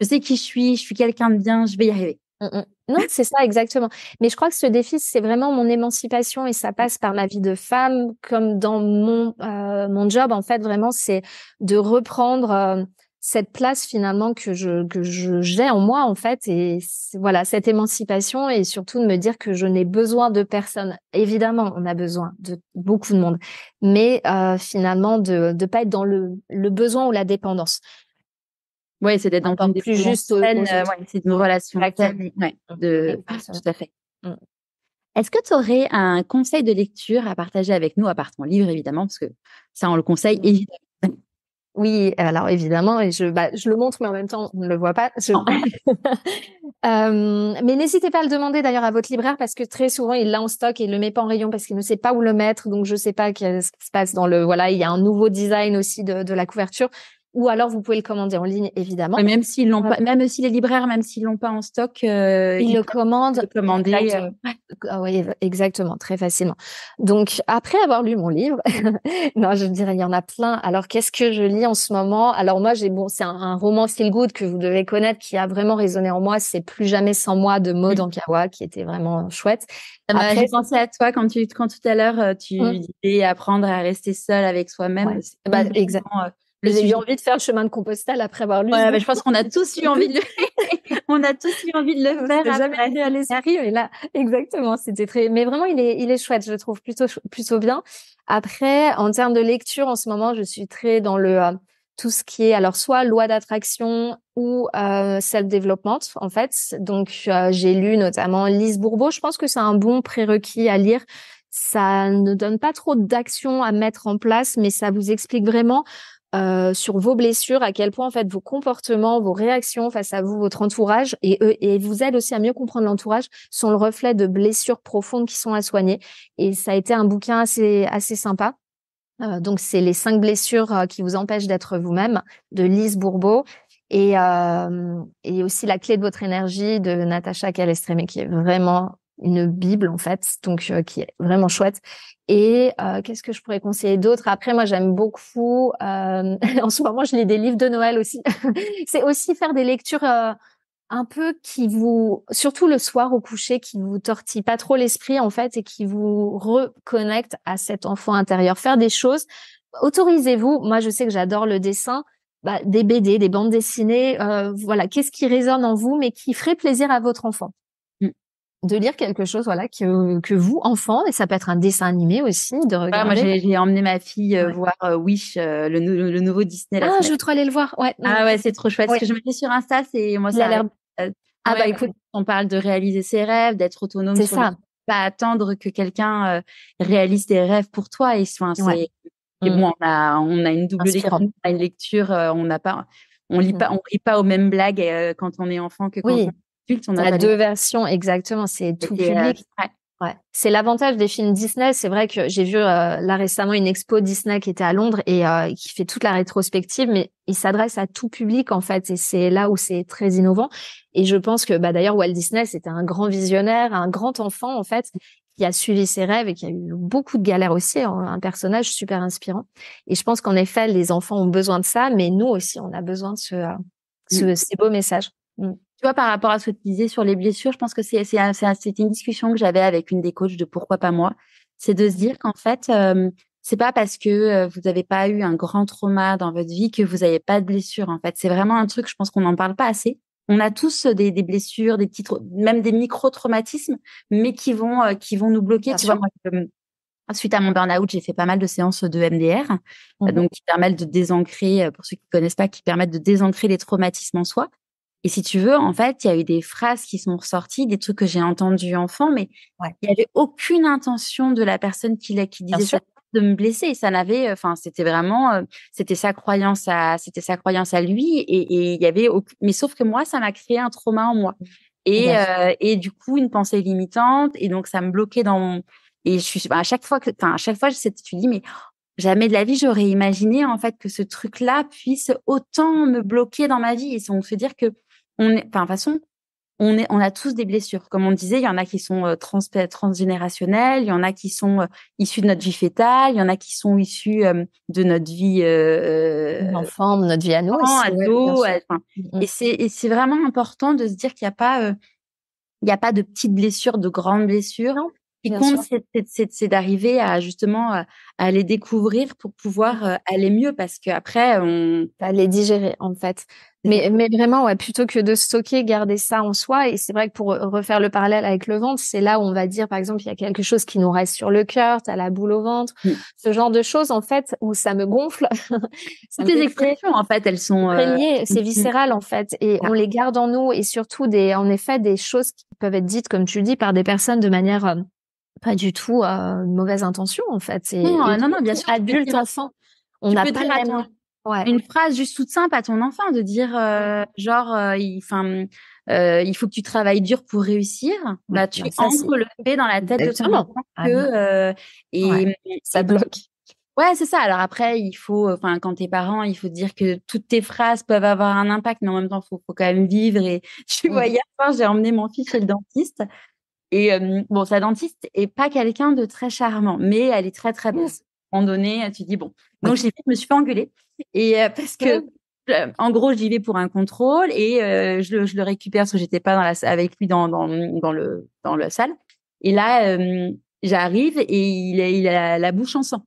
je sais qui je suis quelqu'un de bien, je vais y arriver. Non, c'est ça, exactement. Mais je crois que ce défi, c'est vraiment mon émancipation et ça passe par ma vie de femme, comme dans mon job, en fait, vraiment, c'est de reprendre cette place finalement que j'ai en moi, en fait, et voilà, cette émancipation et surtout de me dire que je n'ai besoin de personne. Évidemment, on a besoin de beaucoup de monde, mais finalement, de pas être dans le besoin ou la dépendance. Ouais, c'est d'être dans Encore une plus dépendance juste saine, c'est une relation saine. Exactement. Tout à fait. Est-ce que tu aurais un conseil de lecture à partager avec nous, à part ton livre, évidemment, parce que ça, on le conseille, évidemment. Oui, alors évidemment, et je le montre, mais en même temps, on ne le voit pas. Mais n'hésitez pas à le demander d'ailleurs à votre libraire parce que très souvent, il l'a en stock et il le met pas en rayon parce qu'il ne sait pas où le mettre. Donc, je sais pas ce qui se passe il y a un nouveau design aussi de la couverture. Ou alors, vous pouvez le commander en ligne, évidemment. Même s'ils l'ont pas, même si les libraires, même s'ils l'ont pas en stock, ils le commandent. Le commander. Ah oui, exactement, très facilement. Donc, après avoir lu mon livre, non, je dirais, il y en a plein. Alors, qu'est-ce que je lis en ce moment? Alors, moi, c'est un roman feel good que vous devez connaître qui a vraiment résonné en moi. C'est Plus jamais sans moi de Maud Ankawa, qui était vraiment chouette. J'ai pensé à toi quand tout à l'heure, tu disais apprendre à rester seule avec soi-même. Ouais. Exactement. J'ai eu envie de faire le chemin de Compostelle après avoir lu. Je pense qu'on a tous eu envie de on a tous eu envie de le faire. Jamais venu à l'esprit, mais là, exactement, c'était mais vraiment, il est chouette, je le trouve plutôt bien. Après, en termes de lecture, en ce moment, je suis très dans tout ce qui est, alors, soit loi d'attraction ou self-development, en fait. Donc, j'ai lu notamment Lise Bourbeau. Je pense que c'est un bon prérequis à lire. Ça ne donne pas trop d'actions à mettre en place, mais ça vous explique vraiment sur vos blessures, à quel point en fait vos comportements, vos réactions face à vous, votre entourage et vous aide aussi à mieux comprendre l'entourage sont le reflet de blessures profondes qui sont à soigner. Et ça a été un bouquin assez sympa. Donc c'est les 5 blessures qui vous empêchent d'être vous-même de Lise Bourbeau et aussi La clé de votre énergie de Natacha Calestrémé qui est vraiment une bible en fait, donc qui est vraiment chouette. Et qu'est-ce que je pourrais conseiller d'autre? Après, moi, j'aime beaucoup. En ce moment, je lis des livres de Noël aussi. C'est aussi faire des lectures un peu surtout le soir au coucher, qui vous tortille pas trop l'esprit, en fait, et qui vous reconnecte à cet enfant intérieur. Faire des choses. Autorisez-vous. Moi, je sais que j'adore le dessin. Des BD, des bandes dessinées. Voilà. Qu'est-ce qui résonne en vous, mais qui ferait plaisir à votre enfant? Mm. De lire quelque chose, voilà, que vous, enfant, et ça peut être un dessin animé aussi, de Voilà, moi, regarder. j'ai emmené ma fille Ouais. voir Wish, le nouveau Disney la Ah, semaine. je veux trop aller le voir. Ouais. Ah ouais, c'est trop chouette. Ce Ouais. que je me dis sur Insta, c'est moi, Il a ça l'air. arrive. Ah Ouais, écoute, on parle de réaliser ses rêves, d'être autonome c'est sur les ça. pas attendre que quelqu'un réalise tes rêves pour toi. Et enfin, Ouais. et bon, on a une double lecture, Inspirant. on a une lecture, on lit pas aux mêmes blagues quand on est enfant que quand on Oui. est adulte. On Il y n'a a pas les 2 versions, exactement. C'est tout public. ouais. Ouais. C'est l'avantage des films Disney. C'est vrai que j'ai vu là récemment une expo Disney qui était à Londres et qui fait toute la rétrospective, mais il s'adresse à tout public en fait, et c'est là où c'est très innovant. Et je pense que d'ailleurs Walt Disney c'était un grand visionnaire, un grand enfant en fait, qui a suivi ses rêves et qui a eu beaucoup de galères aussi. Un personnage super inspirant. Et je pense qu'en effet les enfants ont besoin de ça, mais nous aussi on a besoin de ces beaux messages. Mm. Tu vois, par rapport à ce que tu disais sur les blessures, je pense que c'était une discussion que j'avais avec une des coachs de Pourquoi pas moi. C'est de se dire qu'en fait, c'est pas parce que vous n'avez pas eu un grand trauma dans votre vie que vous n'avez pas de blessures. En fait, c'est vraiment un truc, je pense qu'on n'en parle pas assez. On a tous des blessures, même des micro-traumatismes, mais qui vont nous bloquer. Bien Tu vois, sûr. moi, suite à mon burn-out, j'ai fait pas mal de séances de MDR, Mhm. donc qui permettent de désancrer, pour ceux qui connaissent pas, qui permettent de désancrer les traumatismes en soi. Et si tu veux, en fait, il y a eu des phrases qui sont ressorties, des trucs que j'ai entendus enfant, mais Ouais. il y avait aucune intention de la personne qui Bien disait sûr. ça de me blesser. Ça n'avait, enfin, c'était vraiment, c'était sa croyance à lui, et il y avait, mais sauf que moi, ça m'a créé un trauma en moi, Bien sûr. et du coup, une pensée limitante, et donc ça me bloquait et à chaque fois tu dis, mais jamais de la vie, j'aurais imaginé, en fait, que ce truc-là puisse autant me bloquer dans ma vie. Et on se dire que de toute façon, on a tous des blessures. Comme on disait, il y en a qui sont transgénérationnelles, il y en a qui sont issues de notre vie fétale, il y en a qui sont issues de notre vie L'enfant de notre vie à nous enfant, aussi, ouais, bien ado. sûr. Enfin, Mm, et c'est vraiment important de se dire qu'il n'y a pas il n'y a pas de petites blessures, de grandes blessures. non, Ce qui bien compte, sûr. c'est d'arriver à justement à les découvrir pour pouvoir aller mieux, parce qu'après, À les digérer, en fait. c'est ça. Mais vraiment, ouais, plutôt que de stocker, garder ça en soi. Et c'est vrai que pour refaire le parallèle avec le ventre, c'est là où on va dire, par exemple, il y a quelque chose qui nous reste sur le cœur, t'as la boule au ventre, Mm. ce genre de choses, en fait, où ça me gonfle, ça Toutes me les fait crier. expressions, en fait, elles C'est sont. très lié, Mm, c'est mm, viscéral, en fait. Et ça. on les garde en nous, et surtout en effet, des choses qui peuvent être dites, comme tu dis, par des personnes de manière pas du tout une mauvaise intention, en fait. Non, Et non, non, bien surtout, sûr, adulte, enfant, on tu n'a peux pas dire le même. Ouais, une phrase juste toute simple à ton enfant, de dire genre, il faut que tu travailles dur pour réussir. ouais. Bah, tu Bah, ça, c'est ancres le fait dans la tête de ton exactement. enfant Ah que oui. Ouais, ça et donc, bloque. ouais, c'est ça. Alors après, quand t'es parent, il faut dire que toutes tes phrases peuvent avoir un impact, mais en même temps, faut quand même vivre. Et tu vois, Mm. hier soir, j'ai emmené mon fils chez le dentiste. Et bon, sa dentiste est pas quelqu'un de très charmant, mais elle est très très basse. À un moment donné, tu dis bon. Donc Oui. je me suis pas engueulée, et parce que Mm. en gros, j'y vais pour un contrôle, et je le récupère parce que j'étais pas avec lui dans le salle. Et là, j'arrive et il a la bouche en sang.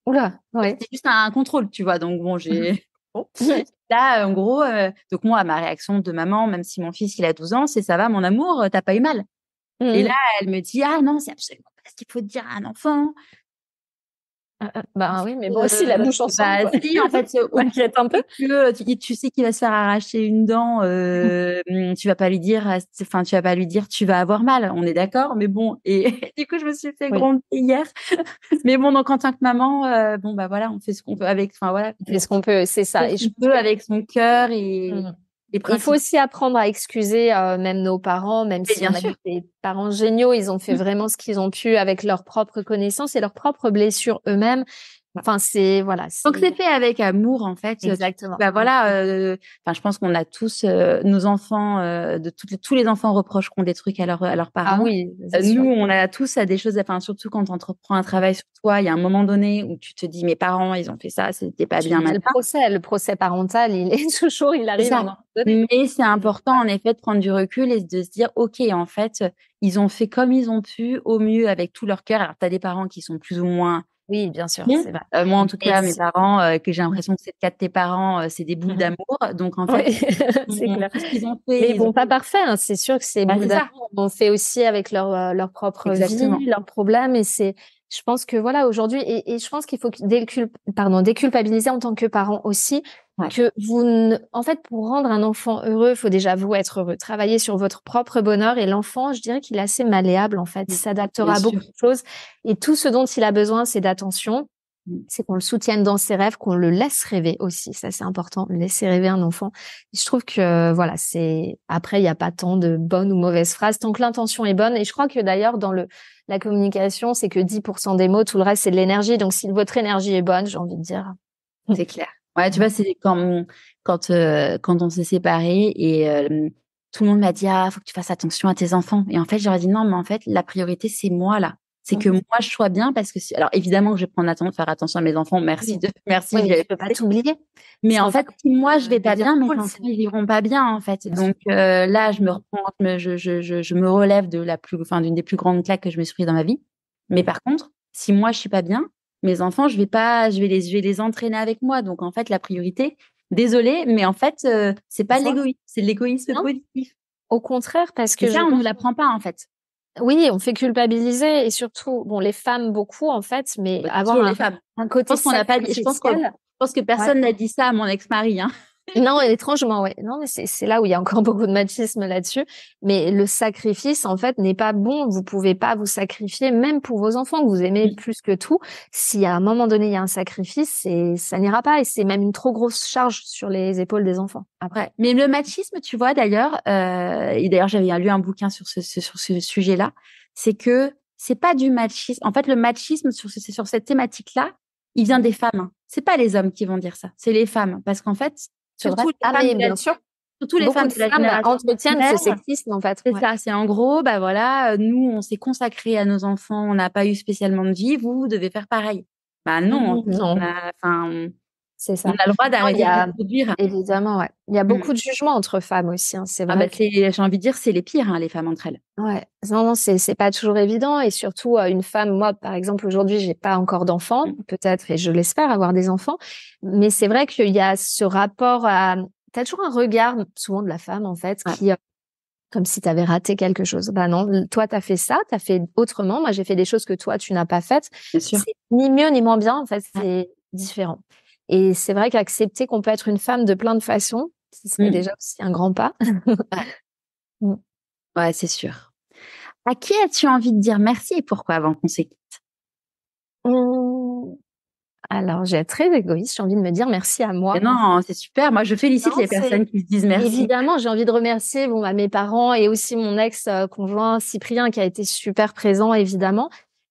Oula, ouais. C'était juste un contrôle, tu vois. Donc bon, j'ai bon. Là, en gros, donc moi, ma réaction de maman, même si mon fils il a 12 ans, c'est ça va, mon amour, t'as pas eu mal. Et là, Mm. elle me dit: «Ah non, c'est absolument pas ce qu'il faut dire à un enfant». Bah oui, mais bon, aussi la bouche ensemble, Bah quoi. si, en fait, Ça m'inquiète un peu. tu sais qu'il va se faire arracher une dent, tu vas pas lui dire, tu vas pas lui dire: «Tu vas avoir mal», on est d'accord? Mais bon, et du coup, je me suis fait Oui, gronder hier. Mais bon, donc en tant que maman, bon, bah voilà, on fait ce qu'on peut avec, enfin voilà, on fait ce qu'on peut, c'est on ça. fait Et ce je qu'on pense peut que avec son cœur mm. et les Il faut principes. aussi apprendre à excuser même nos parents, même Mais si bien on a sûr. eu des parents géniaux, ils ont fait vraiment ce qu'ils ont pu avec leurs propres connaissances et leurs propres blessures eux-mêmes. Enfin, c'est voilà. Donc c'est fait avec amour en fait. Exactement. Je pense qu'on a tous nos enfants tous les enfants reprocheront des trucs à leurs Ah parents. oui, c'est sûr. Nous, on a tous à des choses. Enfin, surtout quand tu entreprends un travail sur toi, il y a un moment donné où tu te dis mes parents, ils ont fait ça, c'était pas bien. Le procès parental, il est toujours, il arrive à un moment donné. Mais c'est important en effet de prendre du recul et de se dire ok, en fait, ils ont fait comme ils ont pu, au mieux avec tout leur cœur. Alors, tu as des parents qui sont plus ou moins. Oui, bien sûr, c'est vrai. Moi, en tout cas, mes parents, que j'ai l'impression que c'est le cas de tes parents, c'est des boules d'amour. Donc, en fait, c'est clair. tout ce qu'ils ont fait. Mais bon, pas parfait. Hein. C'est sûr que ces boules d'amour, on fait aussi avec leur propre vie, leurs problèmes. Et je pense que voilà, aujourd'hui, et je pense qu'il faut déculpabiliser en tant que parent aussi. Que en fait, pour rendre un enfant heureux, il faut déjà vous être heureux. Travailler sur votre propre bonheur et l'enfant, je dirais qu'il est assez malléable, en fait. Il s'adaptera à beaucoup de choses. Et tout ce dont il a besoin, c'est d'attention. C'est qu'on le soutienne dans ses rêves, qu'on le laisse rêver aussi. Ça, c'est important. Laisser rêver un enfant. Et je trouve que, voilà, après, il n'y a pas tant de bonnes ou mauvaises phrases tant que l'intention est bonne. Et je crois que d'ailleurs, dans la communication, c'est que 10% des mots, tout le reste, c'est de l'énergie. Donc, si votre énergie est bonne, j'ai envie de dire. C'est clair. Ouais, tu vois, c'est quand on s'est séparés et tout le monde m'a dit faut que tu fasses attention à tes enfants. Et en fait, j'aurais dit non, mais en fait, la priorité c'est moi là. C'est que moi je sois bien parce que alors évidemment que je vais faire attention à mes enfants. Merci. Oui, mais je peux pas t'oublier. Mais en fait, si moi je vais pas bien, mes enfants ils iront pas bien en fait. Donc là, je me reprends, je me relève d'une des plus grandes claques que je me suis prise dans ma vie. Mais par contre, si moi je suis pas bien, mes enfants, je vais les entraîner avec moi. Donc, en fait, la priorité, désolée, mais en fait, c'est pas l'égoïsme, c'est l'égoïsme positif. Au contraire, parce que ça, on ne l'apprend pas, en fait. Oui, on fait culpabiliser et surtout, bon, les femmes beaucoup, en fait, mais avoir un côté je pense que personne n'a dit ça à mon ex-mari, hein. Non, étrangement, ouais. Non, mais c'est là où il y a encore beaucoup de machisme là-dessus. Mais le sacrifice, en fait, n'est pas bon. Vous pouvez pas vous sacrifier, même pour vos enfants que vous aimez plus que tout. Si à un moment donné il y a un sacrifice, ça n'ira pas et c'est même une trop grosse charge sur les épaules des enfants. Après, mais le machisme, tu vois, d'ailleurs, et d'ailleurs j'avais lu un bouquin sur ce sujet-là, c'est que c'est pas du machisme. En fait, le machisme sur cette thématique-là, il vient des femmes. Hein. C'est pas les hommes qui vont dire ça, c'est les femmes, parce qu'en fait. Surtout bien sûr. Surtout les femmes de la génération entretiennent ce sexisme, en fait. C'est ça, c'est en gros, nous, on s'est consacré à nos enfants, on n'a pas eu spécialement de vie, vous devez faire pareil. Non, c'est ça. On a le droit d'arrêter de produire. Évidemment, ouais. Il y a beaucoup de jugements entre femmes aussi, hein, c'est vrai. J'ai envie de dire, c'est les pires, hein, les femmes entre elles. Ouais. Non, c'est pas toujours évident. Et surtout, une femme, moi, par exemple, aujourd'hui, j'ai pas encore d'enfants, peut-être, et je l'espère avoir des enfants. Mais c'est vrai qu'il y a ce rapport t'as toujours un regard, souvent de la femme, en fait, qui, comme si t'avais raté quelque chose. Bah non, toi, t'as fait ça, t'as fait autrement. Moi, j'ai fait des choses que toi, tu n'as pas faites. Bien sûr. C'est ni mieux ni moins bien, en fait, c'est différent. Et c'est vrai qu'accepter qu'on peut être une femme de plein de façons, ce serait déjà aussi un grand pas. Ouais, c'est sûr. À qui as-tu envie de dire merci et pourquoi avant qu'on se quitte? Alors, j'ai être très égoïste. J'ai envie de me dire merci à moi. Mais non, c'est super. Moi, je félicite les personnes qui se disent merci. Évidemment, j'ai envie de remercier mes parents et aussi mon ex-conjoint Cyprien qui a été super présent, évidemment.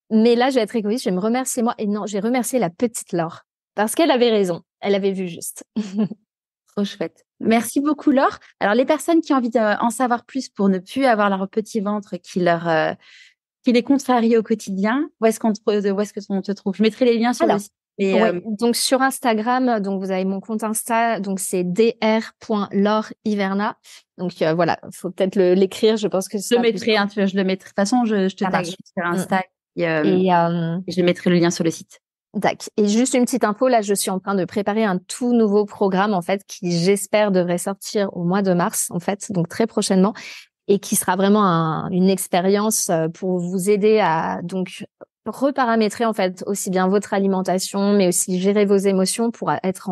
Mais là, je vais être égoïste. Je vais me remercier moi. Et non, j'ai remercié la petite Laure parce qu'elle avait raison. Elle avait vu juste. Trop chouette. Merci beaucoup, Laure. Alors, les personnes qui ont envie d'en savoir plus pour ne plus avoir leur petit ventre qui les contrarie au quotidien, où est-ce qu'on te trouve? Je mettrai les liens sur le site. Donc sur Instagram, donc vous avez mon compte Insta, donc c'est dr.laurehivernat. Donc voilà, faut peut-être l'écrire. Je pense que je le mettrai. Je le mettrai. De toute façon, je te taguerai sur Insta et je mettrai le lien sur le site. Tac. Et juste une petite info, là, je suis en train de préparer un tout nouveau programme, en fait, qui, j'espère, devrait sortir au mois de mars, en fait, donc très prochainement, et qui sera vraiment une expérience pour vous aider à, donc, reparamétrer, en fait, aussi bien votre alimentation, mais aussi gérer vos émotions pour être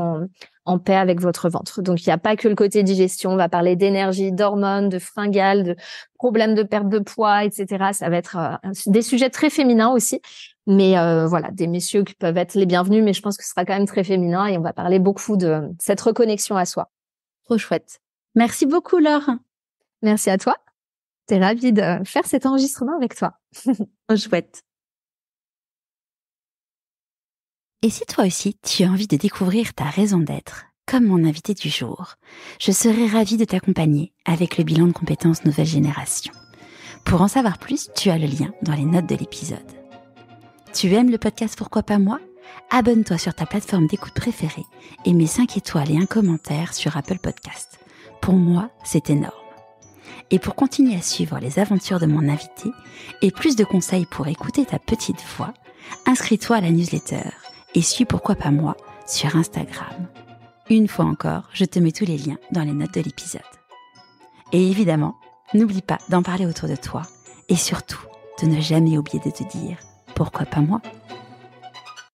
en paix avec votre ventre. Donc, il n'y a pas que le côté digestion. On va parler d'énergie, d'hormones, de fringales, de problèmes de perte de poids, etc. Ça va être des sujets très féminins aussi. Mais voilà, des messieurs qui peuvent être les bienvenus, mais je pense que ce sera quand même très féminin et on va parler beaucoup de cette reconnexion à soi. Trop chouette. Merci beaucoup, Laure. Merci à toi. T'es ravie de faire cet enregistrement avec toi. Trop chouette. Et si toi aussi, tu as envie de découvrir ta raison d'être, comme mon invité du jour, je serai ravie de t'accompagner avec le bilan de compétences nouvelle génération. Pour en savoir plus, tu as le lien dans les notes de l'épisode. Tu aimes le podcast Pourquoi pas moi ? Abonne-toi sur ta plateforme d'écoute préférée et mets 5 étoiles et un commentaire sur Apple Podcast. Pour moi, c'est énorme. Et pour continuer à suivre les aventures de mon invité et plus de conseils pour écouter ta petite voix, inscris-toi à la newsletter et suis Pourquoi pas moi sur Instagram. Une fois encore, je te mets tous les liens dans les notes de l'épisode. Et évidemment, n'oublie pas d'en parler autour de toi et surtout de ne jamais oublier de te dire « Pourquoi pas moi ?»